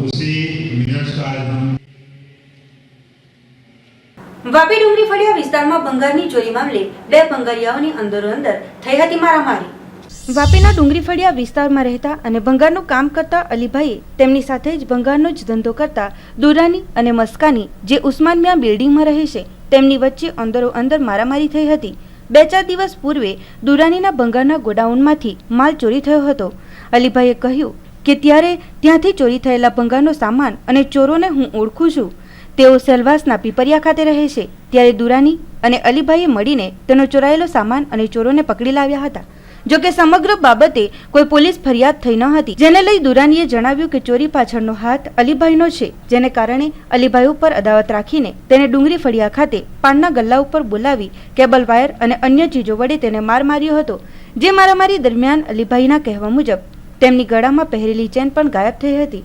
M: उसी मिनट्स का आज हम
A: વાપી ડુંગરી ફળિયા વિસ્તારમાં ભંગારની ચોરી મામલે 2 ભંગારિયાઓની અંદરોઅંદર થઈ હતી મારામારી. વાપીના ડુંગરી ફળિયા વિસ્તારમાં રહેતા અને ભંગારનું કામ કરતા અલીભાઈએ તેમની સાથે જ ભંગારનો જ ધંધો કરતા દુરાની અને મસ્કાની જે ઉસ્માન મિયા બિલ્ડિંગમાં રહે છે તેમની વચ્ચે અંદરોઅંદર મારામારી થઈ હતી. 2-4 દિવસ પૂર્વે દુરાનીના ભંગારના ગોડાઉનમાંથી માલ ચોરી થયો હતો. અલીભાઈએ કહ્યું કે ત્યારે ત્યાંથી ચોરી થયેલા ભંગારનો સામાન અને ચોરોને હું ઓળખું છું. તેઓ સેલવાસના પીપરિયા ખાતે રહે છે. ત્યારે દુરાની અને અલીભાઈએ મળીને તેનો ચોરાયેલો સામાન અને ચોરોને પકડી લાવ્યા હતા. જો કે સમગ્ર બાબતે કોઈ પોલીસ ફરિયાદ થઈ ન હતી, જેને લઈ દુરાનીએ જણાવ્યું કે ચોરી પાછળનો હાથ અલીભાઈનો છે, જેને કારણે અલીભાઈ ઉપર અદાવત રાખીને તેને ડુંગરી ફળિયા ખાતે પાનના ગલ્લા ઉપર બોલાવી કેબલ વાયર અને અન્ય ચીજો વડે તેને માર માર્યો હતો. જે મારામારી દરમિયાન અલીભાઈના કહેવા મુજબ તેમની ગળામાં પહેરેલી ચેન પણ ગાયબ થઈ હતી.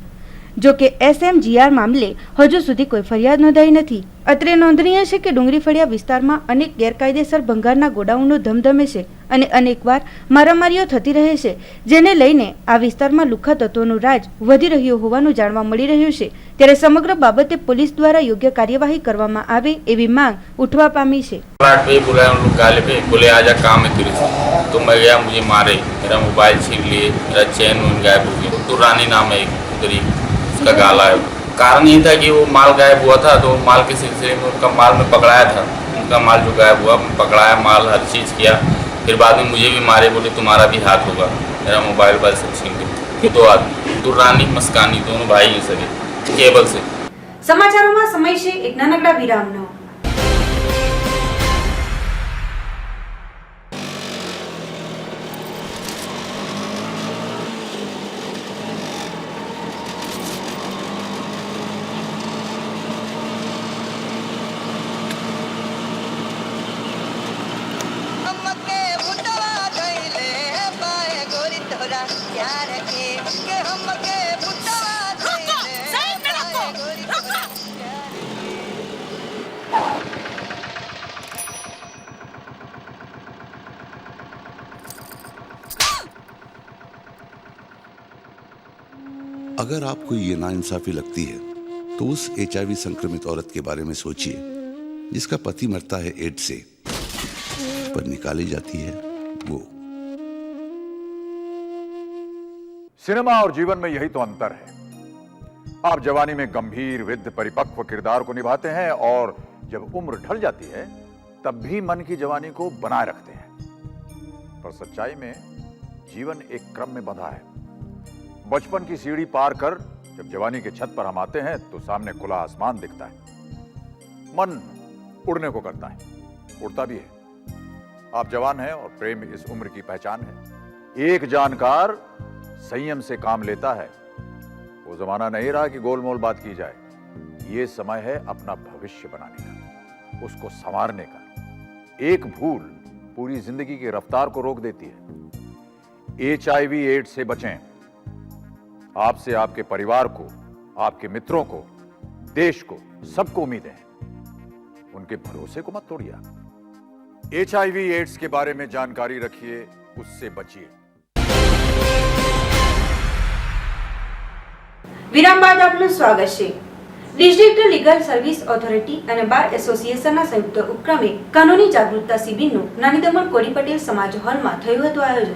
A: જો કે SMGR મામલે હજુ સુધી કોઈ ફરિયાદ નોંધાઈ નથી. અત્રે નોંધનીય છે કે ડુંગરી ફળિયા વિસ્તારમાં અનેક ગેરકાયદેસર ભંગારના ગોડાઉનો ધમધમે છે અને અનેકવાર મારામારીઓ થતી રહે છે, જેને લઈને આ વિસ્તારમાં લુખ્ખા તત્વોનું રાજ વધી રહ્યું હોવાનું જાણવા મળી રહ્યું છે. ત્યારે સમગ્ર બાબતે પોલીસ દ્વારા યોગ્ય કાર્યવાહી કરવામાં આવે એવી માંગ ઉઠવા પામી છે.
N: बोले आजा काम है तेरे से, तो मैं गया, मुझे मारे, मेरा मोबाइल छीन लिए, मेरा चैन गायब हो गया. तो रानी नाम है उधरी, उसका गाला है. कारण ये था कि वो माल गायब हुआ था, तो माल के सिलसिले में उनका माल में पकड़ाया था. उनका माल जो गायब हुआ, पकड़ाया माल, हर चीज़ किया. फिर बाद में मुझे भी मारे, बोले तुम्हारा भी हाथ होगा. मेरा मोबाइल पर सब छीन गए. 2 आदमी, दुर्रानी मस्कानी, दोनों भाई हैं सगे, केबल से.
A: સમાચારોમાં સમય છે એક નાનકડા વિરામનો.
O: अगर आपको ये नाइंसाफी लगती है तो उस HIV संक्रमित औरत के बारे में सोचिए जिसका पति मरता है एड्स से, पर निकाली जाती है वो.
P: सिनेमा और जीवन में यही तो अंतर है. आप जवानी में गंभीर, वृद्ध, परिपक्व किरदार को निभाते हैं और जब उम्र ढल जाती है तब भी मन की जवानी को बनाए रखते हैं. पर सच्चाई में जीवन एक क्रम में बंधा है. बचपन की सीढ़ी पार कर जब जवानी के छत पर हम आते हैं तो सामने खुला आसमान दिखता है. मन उड़ने को करता है, उड़ता भी है. आप जवान हैं और प्रेम इस उम्र की पहचान है. एक जानकार संयम से काम लेता है. वो जमाना नहीं रहा कि गोलमोल बात की जाए. ये समय है अपना भविष्य बनाने का, उसको संवारने का. एक भूल पूरी जिंदगी की रफ्तार को रोक देती है. HIV एड्स से बचें. आपसे, आपके परिवार को, आपके मित्रों को, देश को, सबको उम्मीदें हैं. उनके भरोसे को मत तोड़िए. HIV एड्स के बारे में जानकारी रखिए, उससे बचिए.
A: વિરામ બાદ આપનું સ્વાગત છે. ડિસ્ટ્રિક્ટ લીગલ સર્વિસ ઓથોરિટી અને બાર એસોસિએશનના સંયુક્ત ઉપક્રમે કાનૂની જાગૃતતા શિબિરનું નાની દમણ કોડી પટેલ સમાજ હોલમાં થયું હતું આયોજન.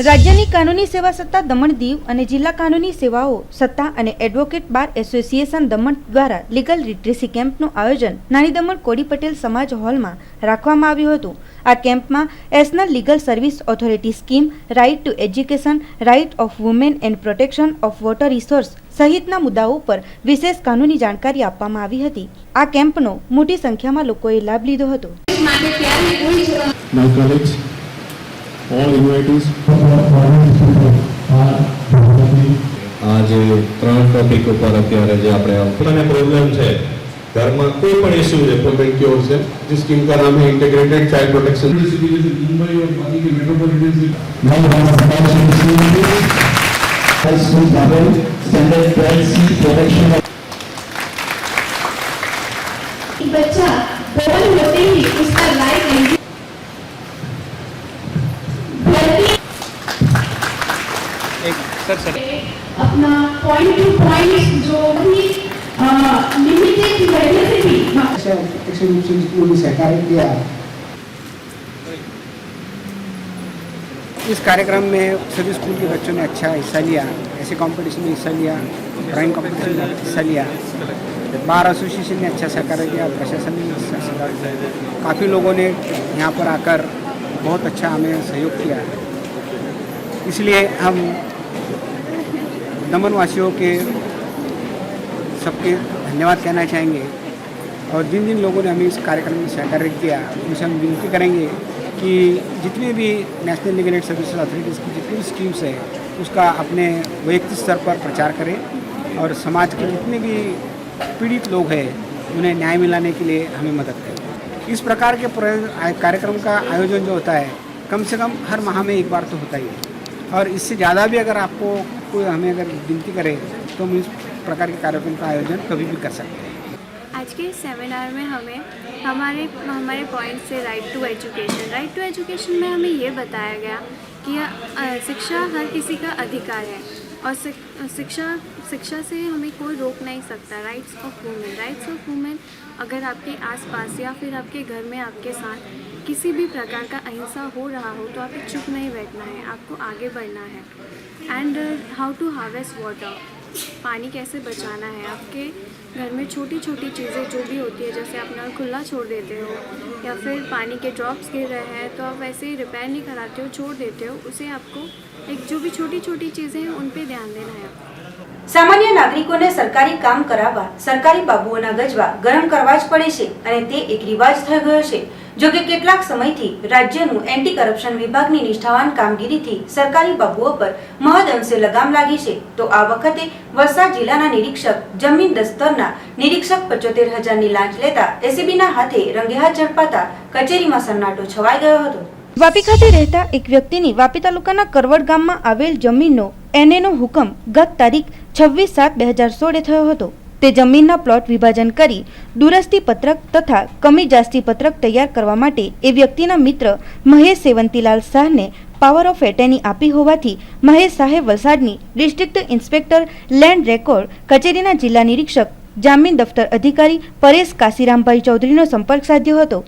A: રાજ્યની કાનૂની સેવા સત્તા દમણ દીવ અને જિલ્લા કાનૂની સેવાઓ સત્તા અને એડવોકેટ બાર એસોસિએશન દમણ દ્વારા લીગલ લિટરેસી કેમ્પનું આયોજન નાની દમણ કોડી પટેલ સમાજ હોલમાં રાખવામાં આવ્યું હતું. આ કેમ્પમાં national legal service authority scheme, right to education, right of women and protection of water resource સહિતના મુદ્દાઓ પર વિશેષ કાનૂની જાણકારી આપવામાં આવી હતી. આ કેમ્પનો મોટી સંખ્યામાં લોકોએ લાભ લીધો હતો.
Q: all invitees.
R: आज 3 ટોપિક ઉપર અત્યારે જે આપણે પ્રોબ્લેમ છે ઘરમાં કોઈ પણ ઇશ્યુ છે પ્રોબ્લેમ ક્યોર છે जिस स्कीम का नाम है इंटीग्रेटेड चाइल्ड प्रोटेक्शन. मुंबई और बाकी के मेट्रोपॉलिटन
S: बच्चा बोल होते ही उसका लाइफ अपना पॉइंट टू पॉइंट जो भी लिमिटेड लेवल से भी
K: एक्शन जिसको सहकार किया. इस कार्यक्रम में सभी स्कूल के बच्चों ने अच्छा हिस्सा लिया. ऐसे कंपटीशन में हिस्सा लिया, ड्राइंग कंपटीशन में हिस्सा लिया. बार एसोसिएशन ने अच्छा सहकार किया, प्रशासन ने अच्छा सहकार किया. काफ़ी लोगों ने यहाँ पर आकर बहुत अच्छा हमें सहयोग किया. इसलिए हम
G: दमनवासियों के सबके धन्यवाद कहना चाहेंगे और जिन जिन लोगों ने हमें इस कार्यक्रम में सहकार्य किया उनसे हम विनती करेंगे कि जितने भी national legal aid services authorities की जितनी भी स्कीम्स है उसका अपने वैयक्तिक स्तर पर प्रचार करें और समाज के जितने भी पीड़ित लोग हैं उन्हें न्याय मिलाने के लिए हमें मदद करें। इस प्रकार के कार्यक्रम का आयोजन जो होता है कम से कम हर माह में एक बार तो होता ही है और इससे ज़्यादा भी अगर आपको कोई हमें अगर विनती करे तो हम इस प्रकार के कार्यक्रम का आयोजन कभी भी कर सकते हैं।
S: आज के सेमिनार में हमें हमारे पॉइंट से राइट टू एजुकेशन में हमें ये बताया गया कि शिक्षा हर किसी का अधिकार है और शिक्षा से हमें कोई रोक नहीं सकता। राइट्स ऑफ वुमेन अगर आपके आसपास या फिर आपके घर में आपके साथ किसी भी प्रकार का अहिंसा हो रहा हो तो आपको चुप नहीं बैठना है, आपको आगे बढ़ना है। And how to harvest water, पानी कैसे बचाना है। आपके घर में छोटी छोटी चीज़ें जो भी होती है जैसे आप नल खुला छोड़ देते हो या फिर पानी के ड्रॉप्स गिर रहे हैं तो आप वैसे ही रिपेयर नहीं कराते हो, छोड़ देते हो, उसे आपको एक जो भी छोटी छोटी चीज़ें हैं उन पे ध्यान देना है।
A: સામાન્ય નાગરિકોને સરકારી કામ કરાવવા સરકારી બાબુઓના ગજવા ગરમ કરવા જ પડે છે અને તે એક રિવાજ થઈ ગયો છે। જો કે કેટલાક સમયથી રાજ્યનું એન્ટી કરપ્શન વિભાગની નિષ્ઠાવાન કામગીરીથી સરકારી બાબુઓ પર મહદ અંશે લગામ લાગી છે। તો આ વખતે વલસાડ જિલ્લાના નિરીક્ષક જમીન દસ્તરના નિરીક્ષક 75,000ની લાંચ લેતા એસીબીના હાથે રંગેહાથ ઝડપાતા કચેરીમાં સન્નાટો છવાઈ ગયો હતો। વાપી ખાતે રહેતા એક વ્યક્તિની વાપી તાલુકાના કરવડ ગામમાં આવેલ જમીનનો એનએનો હુકમ ગત તારીખ 26/7/2016 થયો હતો। તે જમીનના પ્લોટ વિભાજન કરી દુરસ્તી પત્રક તથા કમી જાસ્તી પત્રક તૈયાર કરવા માટે એ વ્યક્તિના મિત્ર મહેશ સેવંતીલાલ શાહને પાવર ઓફ એટર્ની આપી હોવાથી મહેશ શાહે વલસાડની ડિસ્ટ્રિક્ટ ઇન્સ્પેક્ટર લેન્ડ રેકોર્ડ કચેરીના જિલ્લા નિરીક્ષક જામીન દફતર અધિકારી પરેશ કાશીરામભાઈ ચૌધરીનો સંપર્ક સાધ્યો હતો।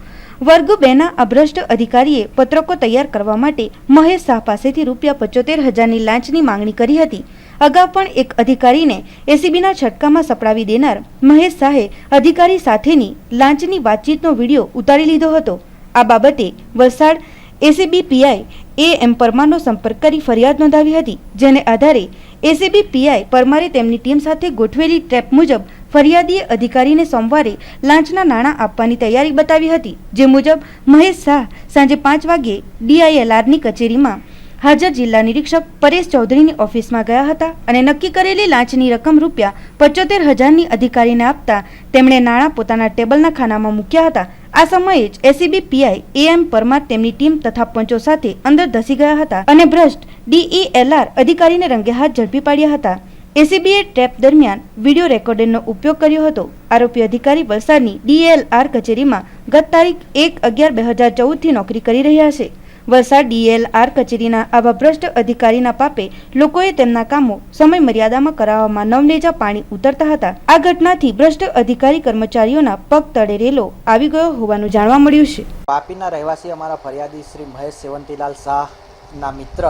A: વર્ગ 2ના આ ભ્રષ્ટ અધિકારીએ પત્રકો તૈયાર કરવા માટે મહેશ શાહ પાસેથી ₹75,000ની લાંચની માંગણી કરી હતી। અગાઉ પણ એક અધિકારીને એસીબીના છટકામાં સપડાવી દેનાર મહેશ શાહે અધિકારી સાથેની લાંચની વાતચીતનો વિડીયો ઉતારી લીધો હતો। આ બાબતે વલસાડ એસીબી પીઆઈ એમ પરમારનો સંપર્ક કરી ફરિયાદ નોંધાવી હતી, જેને આધારે એસીબી પીઆઈ પરમારે તેમની ટીમ સાથે ગોઠવેલી ટ્રેપ મુજબ ફરિયાદીએ અધિકારીને સોમવારે લાંચના નાણાં આપવાની તૈયારી બતાવી હતી। જે મુજબ મહેશ શાહ સાંજે 5 વાગ્યે ડીઆઈએલઆરની કચેરીમાં હાજર જિલ્લા નિરીક્ષક પરેશ ચૌધરીની ઓફિસમાં ગયા હતા અને નક્કી કરેલી લાંચની રકમ ₹75,000ની અધિકારીને આપતા તેમણે નાણાં પોતાના ટેબલના ખાનામાં મૂક્યા હતા। આ સમયે જ એસીબી પીઆઈ એમ પરમાર તેમની ટીમ તથા પંચો સાથે અંદર ધસી ગયા હતા અને ભ્રષ્ટ ડીઈએલઆર અધિકારીને રંગે હાથ ઝડપી પાડ્યા હતા। એસીબીએ ટ્રેપ દરમિયાન વિડીયો રેકોર્ડરનો ઉપયોગ કર્યો હતો। આરોપી અધિકારી વલસાડની ડીએલઆર કચેરીમાં ગત તારીખ 1/11/2014થી નોકરી કરી રહ્યા છે। વલસાડ ડીએલઆર કચેરીના આવા ભ્રષ્ટ અધિકારીના પાપે લોકોએ તેમના કામો સમય મર્યાદામાં કરાવવામાં નવનેજા પાણી ઉતરતા હતા। આ ઘટનાથી ભ્રષ્ટ અધિકારી કર્મચારીઓના પગ તળે રેલો આવી ગયો હોવાનું જાણવા મળ્યું છે।
T: વાપીના રહેવાસી અમારા ફરિયાદી શ્રી મહેશ સેવંતીલાલ શાહના મિત્ર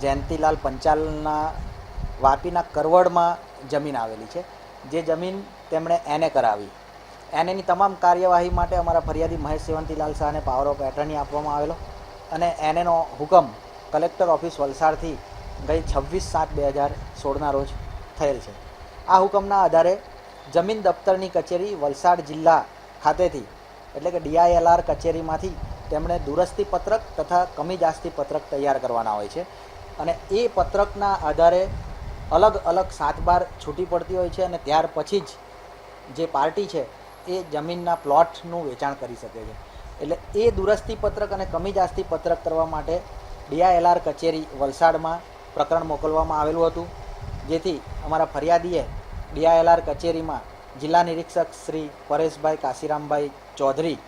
T: જયંતીલાલ પંચાલના વાપીના કરવડમાં જમીન આવેલી છે, જે જમીન તેમણે એને કરાવી। એનેની તમામ કાર્યવાહી માટે અમારા ફરિયાદી મહેશ સેવંતીલાલ શાહને પાવર ઓફ એટર્ની આપવામાં આવેલો અને એનેનો હુકમ કલેક્ટર ઓફિસ વલસાડથી ગઈ 26/7/2016ના રોજ થયેલ છે। આ હુકમના આધારે જમીન દફતરની કચેરી વલસાડ જિલ્લા ખાતેથી એટલે કે ડીઆઈએલઆર કચેરીમાંથી તેમણે દુરસ્તી પત્રક તથા કમી જાસ્તી પત્રક તૈયાર કરવાના હોય છે અને એ પત્રકના આધારે અલગ અલગ 7 બાર છૂટી પડતી હોય છે અને ત્યાર પછી જ જે પાર્ટી છે એ જમીનના પ્લોટનું વેચાણ કરી શકે છે। એટલે એ દુરસ્તી પત્રક અને કમી જાસ્તી પત્રક કરવા માટે ડીઆઈએલઆર કચેરી વલસાડમાં પ્રકરણ મોકલવામાં આવેલું હતું, જેથી અમારા ફરિયાદીએ ડીઆઈએલઆર કચેરીમાં જિલ્લા નિરીક્ષક શ્રી પરેશભાઈ કાશીરામભાઈ ચૌધરી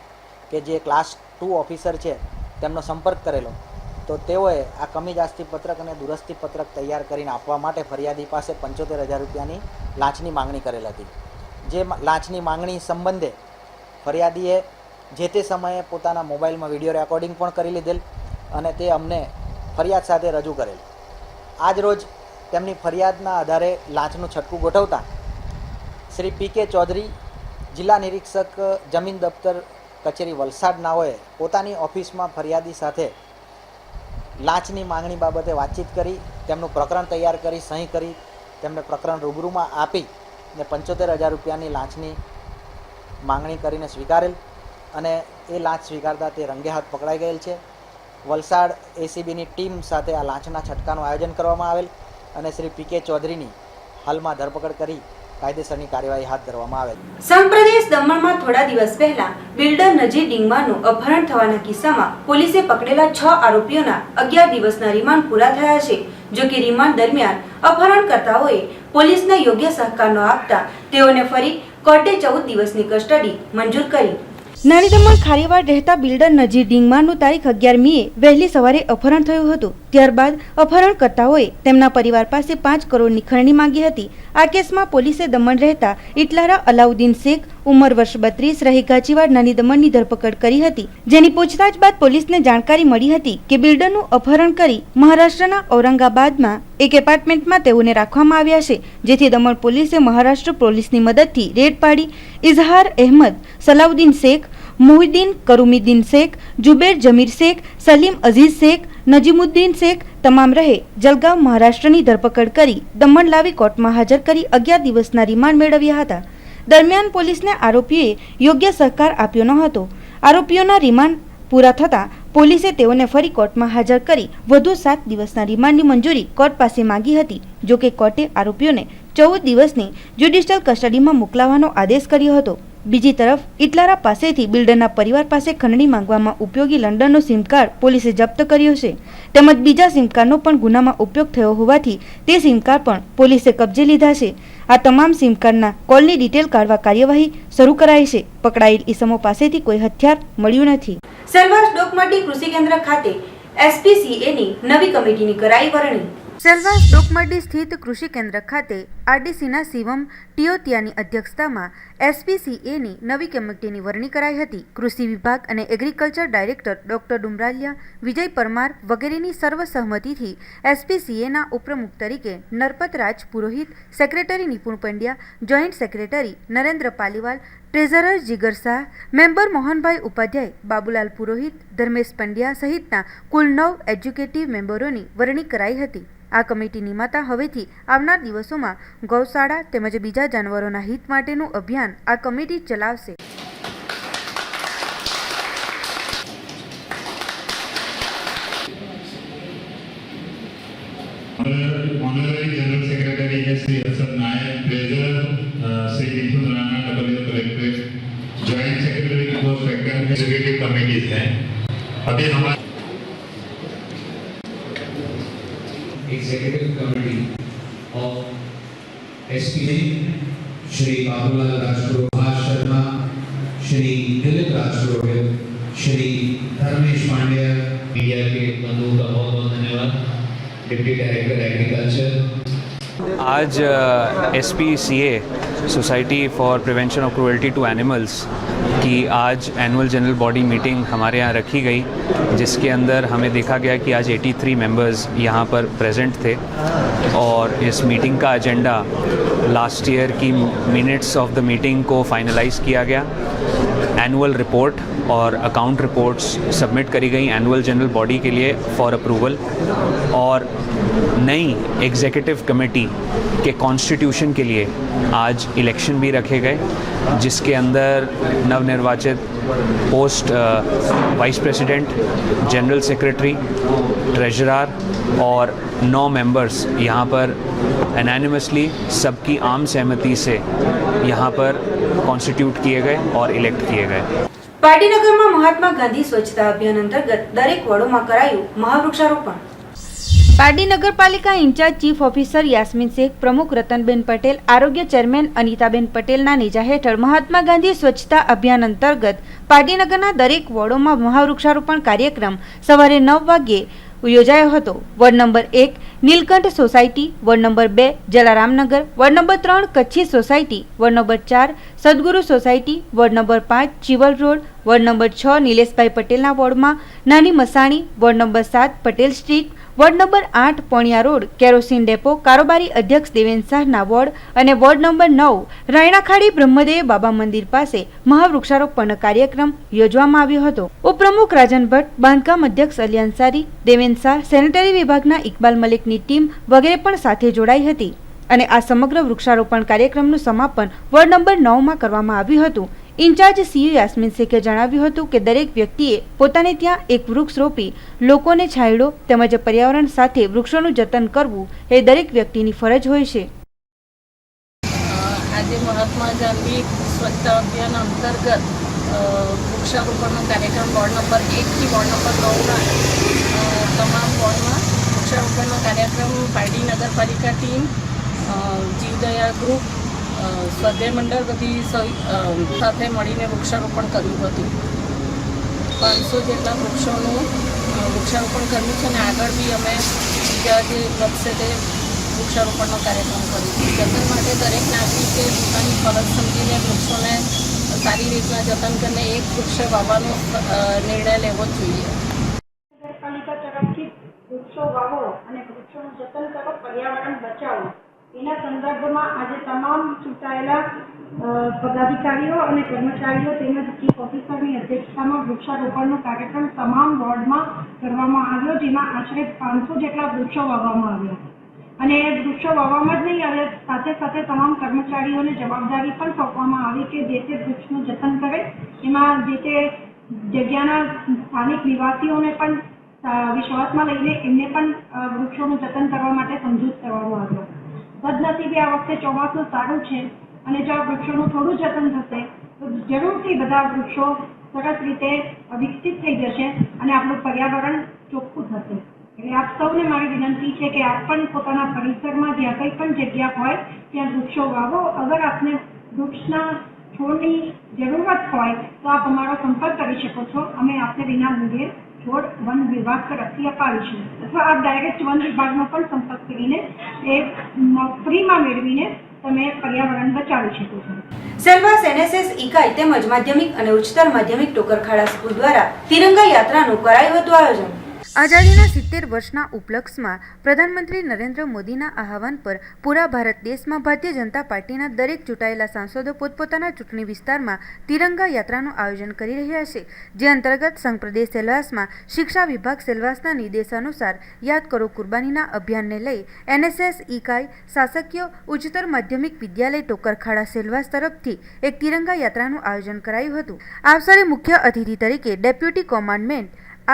T: કે જે ક્લાસ 2 ઓફિસર છે તેમનો સંપર્ક કરેલો। તો તેઓએ આ કમી જાસ્તી પત્રક અને દુરસ્તી પત્રક તૈયાર કરીને આપવા માટે ફરિયાદી પાસે ₹75,000ની લાંચની માંગણી કરેલ હતી। જે લાંચની માંગણી સંબંધે ફરિયાદીએ જે તે સમયે પોતાના મોબાઈલમાં વિડીયો રેકોર્ડિંગ પણ કરી લીધેલ અને તે અમને ફરિયાદ સાથે રજૂ કરેલ। આજ રોજ તેમની ફરિયાદના આધારે લાંચનું છટકું ગોઠવતા શ્રી પીકે ચૌધરી જિલ્લા નિરીક્ષક જમીન દફતર કચેરી વલસાડનાઓએ પોતાની ઓફિસમાં ફરિયાદી સાથે લાંચની માંગણી બાબતે વાતચીત કરી તેમનું પ્રકરણ તૈયાર કરી સહી કરી તેમણે પ્રકરણ રૂબરૂમાં આપી ને 75,000 રૂપિયાની લાંચની માંગણી કરીને સ્વીકારેલ અને એ લાંચ સ્વીકારતા તે રંગે હાથ પકડાઈ ગયેલ છે. વલસાડ એસીબીની ટીમ સાથે આ લાંચના છટકાનું આયોજન કરવામાં આવેલ અને શ્રી પીકે ચૌધરીની હાલમાં ધરપકડ કરી કાયદેસરની કાર્યવાહી હાથ ધરવામાં આવેલ.
A: સંપ્રદેશ દમણમાં થોડા દિવસ પહેલા બિલ્ડર નજીર ડીંગમાનું અપહરણ થવાના કિસ્સામાં પોલીસે પકડેલા 6 આરોપીઓના 11 દિવસના રિમાન્ડ પૂરા થયા છે. જો કે રિમાન્ડ દરમિયાન અપહરણકર્તાઓએ પોલીસને યોગ્ય સહકાર ન આપતા તેઓને ફરી કોર્ટે 14 દિવસની કસ્ટડી મંજૂર કરી. નાની દમણ ખારીવાડ રહેતા બિલ્ડર નજીર ડીંગમાનું તારીખ 11 મીએ વહેલી સવારે અપહરણ થયું હતું. ત્યારબાદ અપહરણકર્તાઓએ તેમના પરિવાર પાસે 5 કરોડની ખંડણી માંગી હતી. આ કેસમાં પોલીસે દમણ રહેતા ઇટલારા અલાઉદ્દીન શેખ ઉંમર વર્ષ 32 રહી ગાચીવાડ નાની દમણની ધરપકડ કરી હતી. જેની પૂછતાછ બાદ પોલીસને જાણકારી મળી હતી કે બિલ્ડરનું અપહરણ કરી મહારાષ્ટ્રના ઔરંગાબાદમાં એક એપાર્ટમેન્ટમાં તેઓને રાખવામાં આવ્યા છે. જેથી દમણ પોલીસે મહારાષ્ટ્ર પોલીસની મદદથી રેડ પાડી ઇઝહાર અહેમદ, સલાઉદ્દીન શેખ, મુહિદ્દીન કરુમીદ્દીન શેખ, જુબેર જમીર શેખ, સલીમ અઝીઝ શેખ, નજીમુદ્દીન શેખ તમામ રહે જલગાંવ મહારાષ્ટ્રની ધરપકડ કરી દમણ લાવી કોર્ટમાં હાજર કરી 11 દિવસના રિમાન્ડ મેળવ્યા હતા. દરમિયાન પોલીસને આરોપીઓએ યોગ્ય સહકાર આપ્યો ન હતો. આરોપીઓના રિમાન્ડ પૂરા થતાં પોલીસે તેઓને ફરી કોર્ટમાં હાજર કરી વધુ 7 દિવસના રિમાન્ડની મંજૂરી કોર્ટ પાસે માંગી હતી. જો કે કોર્ટે આરોપીઓને 14 દિવસની જ્યુડિશિયલ કસ્ટડીમાં મોકલવાનો આદેશ કર્યો હતો. બીજી તરફ ઇટલારા પાસેથી બિલ્ડરના પરિવાર પાસે ખંડણી માંગવામાં ઉપયોગી લંડનનો સિમ કાર્ડ પોલીસે જપ્ત કર્યો છે. તેમજ બીજા સિમ કાર્ડનો પણ ગુનામાં ઉપયોગ થયો હોવાથી તે સિમ કાર્ડ પણ પોલીસે કબજે લીધા છે. આ તમામ સિમ કાર્ડના કોલની ડિટેલ કાઢવા કાર્યવાહી શરૂ કરાઈ છે. પકડાયેલ ઈસમો પાસેથી કોઈ હથિયાર મળ્યું નથી. સેલવાસ ડોકમાટી કૃષિ કેન્દ્ર ખાતે એસપીસીએની નવી કમિટીની કરાઈ વરણી. સેલવાસ ડોકમાટી સ્થિત કૃષિ કેન્દ્ર ખાતે આરડીસીના શિવમ ટિયોતિયાની અધ્યક્ષતામાં એસપીસીએની નવી કમિટીની વરણી કરાઈ હતી. કૃષિ વિભાગ અને એગ્રીકલ્ચર ડાયરેક્ટર ડોક્ટર ડુમરાલિયા, વિજય પરમાર વગેરેની સર્વસહમતિથી એસપીસીએના ઉપપ્રમુખ તરીકે નરપત રાજ Purohit, secretary Nipun Pandya, joint secretary Narendra Paliwal, treasurer Jigar Shah, member Mohanbhai Upadhyay, Babulal Purohit, Dharmesh Pandya સહિતના કુલ 9 એજ્યુકેટિવ મેમ્બરોની વરણી કરાઈ હતી. આ કમિટી નિમાતા હવેથી આવનાર દિવસોમાં ગૌશાળા તેમજ બીજા જાનવરોના હિત માટેનું અભિયાન આ કમિટી ચલાવશે.
M: Honorary General Secretary है Shri Hasan Nayak, treasurer Shri Mithun Rana, double collector, joint secretary की पोस्ट वैकेंट एग्जीक्यूटिव कमिटीज हैं. अभी हमारे
U: Executive Committee of SPC, Shri Babulal Rajpurobha Sharma, Shri Dilip Rajpurohit, Shri Dharmesh Pandya, media के बंधु का बहुत बहुत धन्यवाद. Deputy director agriculture.
V: आज SPCA society for prevention of cruelty to animals की आज एनुअल जनरल बॉडी मीटिंग हमारे यहाँ रखी गई, जिसके अंदर हमें देखा गया कि आज 83 मेंबर्स यहाँ पर प्रेजेंट थे और इस मीटिंग का एजेंडा लास्ट ईयर की मिनट्स ऑफ द मीटिंग को फाइनलाइज किया गया. एनुअल रिपोर्ट और अकाउंट रिपोर्ट्स सबमिट करी गई एनुअल जनरल बॉडी के लिए फॉर अप्रूवल और नई एग्जीक्यूटिव कमेटी के कॉन्स्टिट्यूशन के लिए आज इलेक्शन भी रखे गए, जिसके अंदर नवनिर्वाचित post vice president, general secretary, treasurer और 9 मेंबर्स यहाँ पर एनानिमसली सबकी आम सहमति से यहाँ पर कॉन्स्टिट्यूट किए गए और इलेक्ट किए गए.
A: પાટીનગરમાં મહાત્મા ગાંધી સ્વચ્છતા અભિયાન અંતર્ગત દરેક વોર્ડોમાં કરાયું મહાવૃક્ષારોપણ. પારડી નગરપાલિકા in charge chief officer Yasmin Shaikh, પ્રમુખ રતનબેન પટેલ, આરોગ્ય ચેરમેન અનિતાબેન પટેલના નેજા હેઠળ મહાત્મા ગાંધી સ્વચ્છતા અભિયાન અંતર્ગત પારડીનગરના દરેક વોર્ડોમાં મહાવૃક્ષારોપણ કાર્યક્રમ સવારે 9 વાગ્યે યોજાયો હતો. Ward number 1 Nilkanth society, ward number 2 Jalaramnagar, ward number 3 Kutchi society, ward number 4 Sadguru society, ward number 5 Chival road, ward number 6 Nileshbhai પટેલના વોર્ડમાં Nani Masani, ward number 7 Patel street, ward number 8 Poniya road kerosene depot કારોબારી અધ્યક્ષ દેવેન શાહના વોર્ડ અને વોર્ડ નંબર 9 રાયણાખાડી બ્રહ્મદેવ બાબા મંદિર પાસે મહાવૃક્ષારોપણ કાર્યક્રમ યોજવામાં આવ્યો હતો. ઉપપ્રમુખ રાજન ભટ્ટ, બાંધકામ અધ્યક્ષ અલી અંસારી, દેવેન શાહ, સેનેટરી વિભાગના ઇકબાલ મલિકની ટીમ વગેરે પણ સાથે જોડાઈ હતી. અને આ સમગ્ર વૃક્ષારોપણ કાર્યક્રમનું સમાપન વોર્ડ નંબર 9માં કરવામાં આવ્યું હતું. ઇન્ચાર્જ સીયુ યાસ્મીન શેખે જણાવ્યું હતું કે દરેક વ્યક્તિએ પોતાને ત્યાં એક વૃક્ષ રોપી લોકોને છાંયડો તેમજ પર્યાવરણ સાથે વૃક્ષોનું જતન કરવું એ દરેક વ્યક્તિની ફરજ હોય છે.
B: આજે મહાત્મા ગાંધી સ્વચ્છતા અભિયાન અંતર્ગત વૃક્ષારોપણનો કાર્યક્રમ વોર્ડ નંબર 1 થી વોર્ડ નંબર 9ના તમામ વોર્ડમાં વૃક્ષારોપણનો કાર્યક્રમ પારડી નગરપાલિકા ટીમ, જીવદયા ગ્રુપ, સ્વાધ્યાય મંડળ બધી સાથે મળીને વૃક્ષારોપણ કર્યું હતું. 500 જેટલા વૃક્ષોનું વૃક્ષારોપણ કર્યું છે અને આગળ બી અમે બીજા જે વધશે તે વૃક્ષારોપણનો કાર્યક્રમ કરીશું. જતન માટે દરેક નાગરિકે પોતાની ફરજ સમજીને વૃક્ષોને સારી રીતના જતન કરીને એક વૃક્ષ વાવવાનો નિર્ણય લેવો જ જોઈએ.
C: નગરપાલિકા તરફથી વૃક્ષો વાવો અને વૃક્ષોનું જતન કરો, પર્યાવરણ બચાવો એના સંદર્ભમાં આજે તમામ ચૂંટાયેલા પદાધિકારીઓ અને કર્મચારીઓ તેમજ ચીફ ઓફિસરની અધ્યક્ષતામાં વૃક્ષારોપણનો કાર્યક્રમ તમામ વોર્ડમાં કરવામાં આવ્યો, જેમાં આશરે 500 જેટલા વૃક્ષો વાવવામાં આવ્યા. અને વૃક્ષો વાવવામાં જ નહીં આવ્યા, સાથે સાથે તમામ કર્મચારીઓને જવાબદારી પણ સોંપવામાં આવી કે જે તે વૃક્ષનું જતન કરે. એમાં જે તે જગ્યાના સ્થાનિક નિવાસીઓને પણ વિશ્વાસમાં લઈને એમને પણ વૃક્ષોનું જતન કરવા માટે સમજૂત કરવામાં આવ્યો. સદનસીબે આ વખતે ચોમાસું સારું છે અને જો આ વૃક્ષોનું થોડું જતન થશે તો જરૂરથી બધા વૃક્ષો સરસ રીતે વિકસિત થઈ જશે અને આપણું પર્યાવરણ ચોખ્ખું થશે. એટલે આપ સૌને મારી વિનંતી છે કે આપ પણ પોતાના પરિસરમાં જ્યાં કંઈ પણ જગ્યા હોય ત્યાં વૃક્ષો વાવો. અગર આપને વૃક્ષના છોડની જરૂરત હોય તો આપ અમારો સંપર્ક કરી શકો છો. અમે આપને વિના મૂલ્યે છોડ વન વિભાગ તરફથી અપાવીશું અથવા આપ ડાયરેક્ટ વન વિભાગનો પણ સંપર્ક કરીને એ ફ્રીમાં મેળવીને તમે પર્યાવરણ બચાવી શકો છો.
A: સેલવાસ NSS ઇકાઈ તેમજ માધ્યમિક અને ઉચ્ચતર માધ્યમિક ટોકરખાડા સ્કૂલ દ્વારા તિરંગા યાત્રાનું કરાયું હતું આયોજન. આઝાદીના 70 વર્ષના ઉપલક્ષમાં પ્રધાનમંત્રી નરેન્દ્ર મોદીના આહવાન પર પૂરા ભારત દેશમાં ભારતીય જનતા પાર્ટીના દરેક ચૂંટાયેલા સાંસદો પોતપોતાના ચૂંટણી વિસ્તારમાં તિરંગા યાત્રાનું આયોજન કરી રહ્યા છે. જે અંતર્ગત સંઘ પ્રદેશ સેલવાસમાં શિક્ષા વિભાગ સેલવાસના નિર્દેશાનુસાર યાદ કરો કુરબાનીના અભિયાનને લઈ NSS ઇકાઈ શાસકીય ઉચ્ચતર માધ્યમિક વિદ્યાલય ટોકરખાડા સેલવાસ તરફથી એક તિરંગા યાત્રાનું આયોજન કરાયું હતું. આ અવસરે મુખ્ય અતિથિ તરીકે ડેપ્યુટી કોમાન્ડમેન્ટ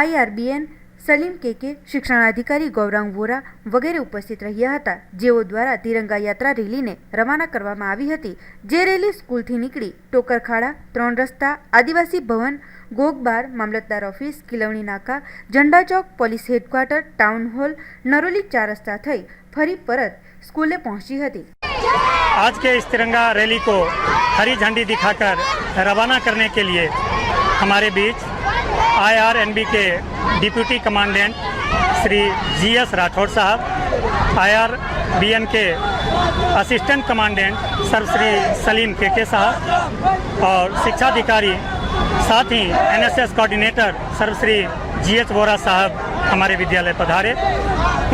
A: IRBN સલીમ KK, શિક્ષણાધિકારી ગૌરાંગ વોરા વગેરે ઉપસ્થિત રહ્યા હતા, જેઓ દ્વારા તિરંગા યાત્રા રેલીને રવાના કરવામાં આવી હતી. જે રેલી સ્કૂલથી નીકળી ટોકરખાડા, 3 રસ્તા, Adivasi Bhavan, Gogbar, Mamlatdar office, Kilvani Naka, Zanda Chowk, police headquarter, town hall, Naroli 4 રસ્તા થઈ ફરી પરત સ્કૂલે પહોંચી હતી.
W: आज के इस तिरंगा रैली को हरी झंडी दिखाकर रवाना करने के लिए हमारे बीच IRNB के deputy commandant Shri GS Rathore साहब, IRBN के assistant commandant sir Shri Salim KK साहब और शिक्षाधिकारी साथ ही NSS coordinator sir Shri GH Vora साहब हमारे विद्यालय पधारे.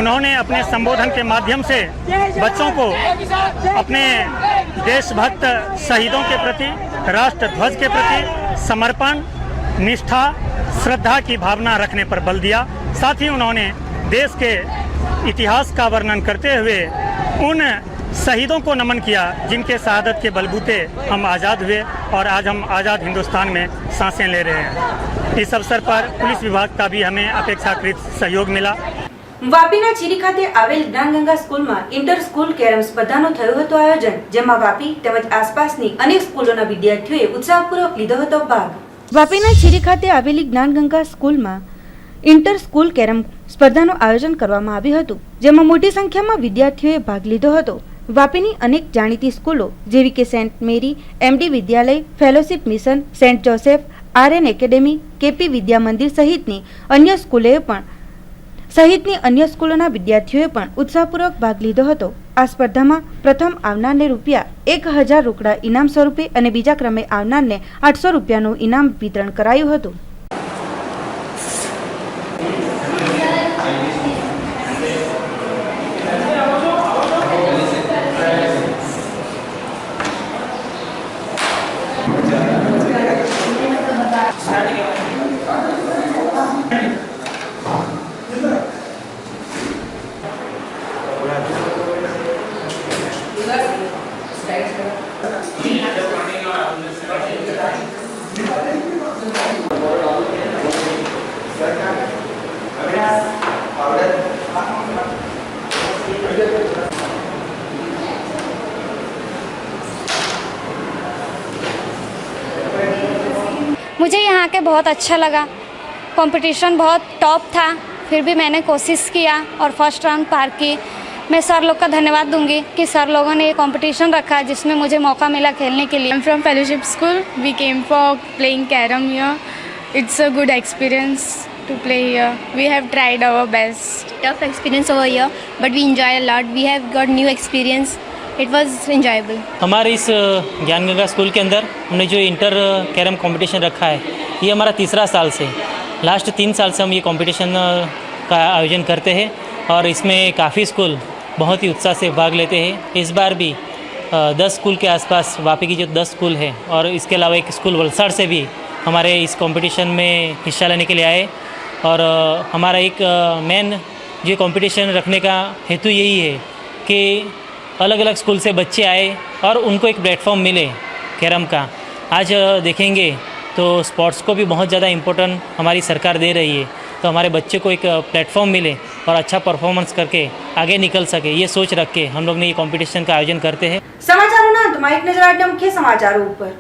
W: उन्होंने अपने संबोधन के माध्यम से बच्चों को अपने देशभक्त शहीदों के प्रति, राष्ट्र ध्वज के प्रति समर्पण, निष्ठा, श्रद्धा की भावना रखने पर बल दिया. साथ ही उन्होंने देश के इतिहास का वर्णन करते हुए उन शहीदों को नमन किया जिनके शहादत के बलबूते हम आज़ाद हुए और आज हम आज़ाद हिंदुस्तान में सांसें ले रहे हैं. इस अवसर पर पुलिस विभाग का भी हमें अपेक्षाकृत सहयोग मिला.
A: વાપીના ચીરી ખાતે આવેલ જ્ઞાનગંગા સ્કૂલમાં ઇન્ટર સ્કૂલ કેરમ સ્પર્ધાનું થયું હતું આયોજન, જેમાં વાપી તેમજ આસપાસની અનેક સ્કૂલોના વિદ્યાર્થીઓએ ઉત્સાહપૂર્વક લીધો હતો ભાગ. વાપીના ચીરી ખાતે આવેલી જ્ઞાનગંગા સ્કૂલમાં ઇન્ટર સ્કૂલ કેરમ સ્પર્ધાનું આયોજન કરવામાં આવ્યું હતું, જેમાં મોટી સંખ્યામાં વિદ્યાર્થીઓએ ભાગ લીધો હતો. વાપીની અનેક જાણીતી સ્કૂલો જેવી કે Saint Mary, MD Vidyalaya, fellowship mission, Saint Joseph, RN academy, KP Vidya Mandir સહિતની અન્ય સ્કૂલોના વિદ્યાર્થીઓએ પણ ઉત્સાહપૂર્વક ભાગ લીધો હતો. આ સ્પર્ધામાં પ્રથમ આવનારને ₹1000 રોકડા ઇનામ સ્વરૂપે અને બીજા ક્રમે આવનારને ₹800નું ઇનામ વિતરણ કરાયું હતું.
D: मुझे यहाँ के बहुत अच्छा लगा। कंपटीशन बहुत टॉप था, फिर भी मैंने कोशिश किया और फर्स्ट राउंड पार की। मैं सर लोग का धन्यवाद दूंगी कि सर लोगों ने ये कंपटीशन रखा जिसमें मुझे मौका मिला खेलने के लिए।
F: I'm from Fellowship School. We came for playing carom here. It's a good experience to play here. We have tried our best.
I: Tough experience over here, but we enjoy a lot. We have got new experience. It was enjoyable.
X: हमारे इस ज्ञान Ganga school के अंदर हमने जो inter carrom competition रखा है, ये हमारा तीसरा साल से। लास्ट 3 साल से हम ये कंपटीशन का आयोजन करते हैं और इसमें काफ़ी स्कूल बहुत ही उत्साह से भाग लेते हैं। इस बार भी 10 स्कूल के आसपास वापी की जो 10 स्कूल है और इसके अलावा एक स्कूल वलसाड़ से भी हमारे इस कंपटीशन में हिस्सा लेने के लिए आए। और हमारा एक मेन जो कंपटीशन रखने का हेतु यही है कि अलग अलग स्कूल से बच्चे आए और उनको एक प्लेटफॉर्म मिले कैरम का। आज देखेंगे तो स्पोर्ट्स को भी बहुत ज़्यादा इम्पोर्टेंट हमारी सरकार दे रही है, तो हमारे बच्चे को एक प्लेटफॉर्म मिले और अच्छा परफॉर्मेंस करके आगे निकल सके, ये सोच रख के हम लोग ने ये कंपटीशन का आयोजन करते हैं।
A: સમાચારોના અંતમાં એક નજર આજના મુખ્ય સમાચારો ઉપર।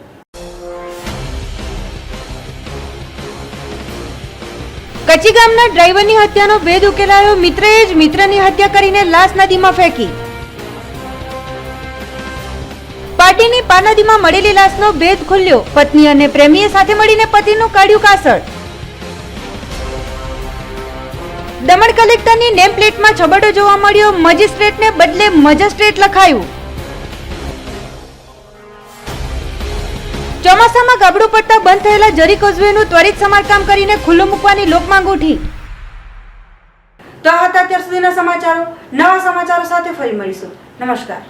A: કચ્છી ગામના ડ્રાઈવરની હત્યાનો ભેદ ઉકેલાયો, મિત્રએ જ મિત્રની હત્યા કરીને લાશ નદીમાં ફેંકી। પાટીની પાનદીમાં મળેલી લાશનો ભેદ ખુલ્યો, પત્ની અને પ્રેમીએ સાથે મળીને પતિનું કાઢ્યું કાસળ। દમણ કલેક્ટરની નેમ પ્લેટમાં છબરડો જોવા મળ્યો, મજિસ્ટ્રેટને બદલે મજસ્ટ્રેટ લખાયું। ચોમાસામાં ગાબડું પડતા બંધ થયેલા જરી કોઝવેનું ત્વરિત સમારકામ કરીને ખુલ્લું મૂકવાની લોકમાંગ ઉઠી। તો આ હતા અત્યાર સુધીના સમાચારો। નવા સમાચારો સાથે ફરી મળીશું। નમસ્કાર।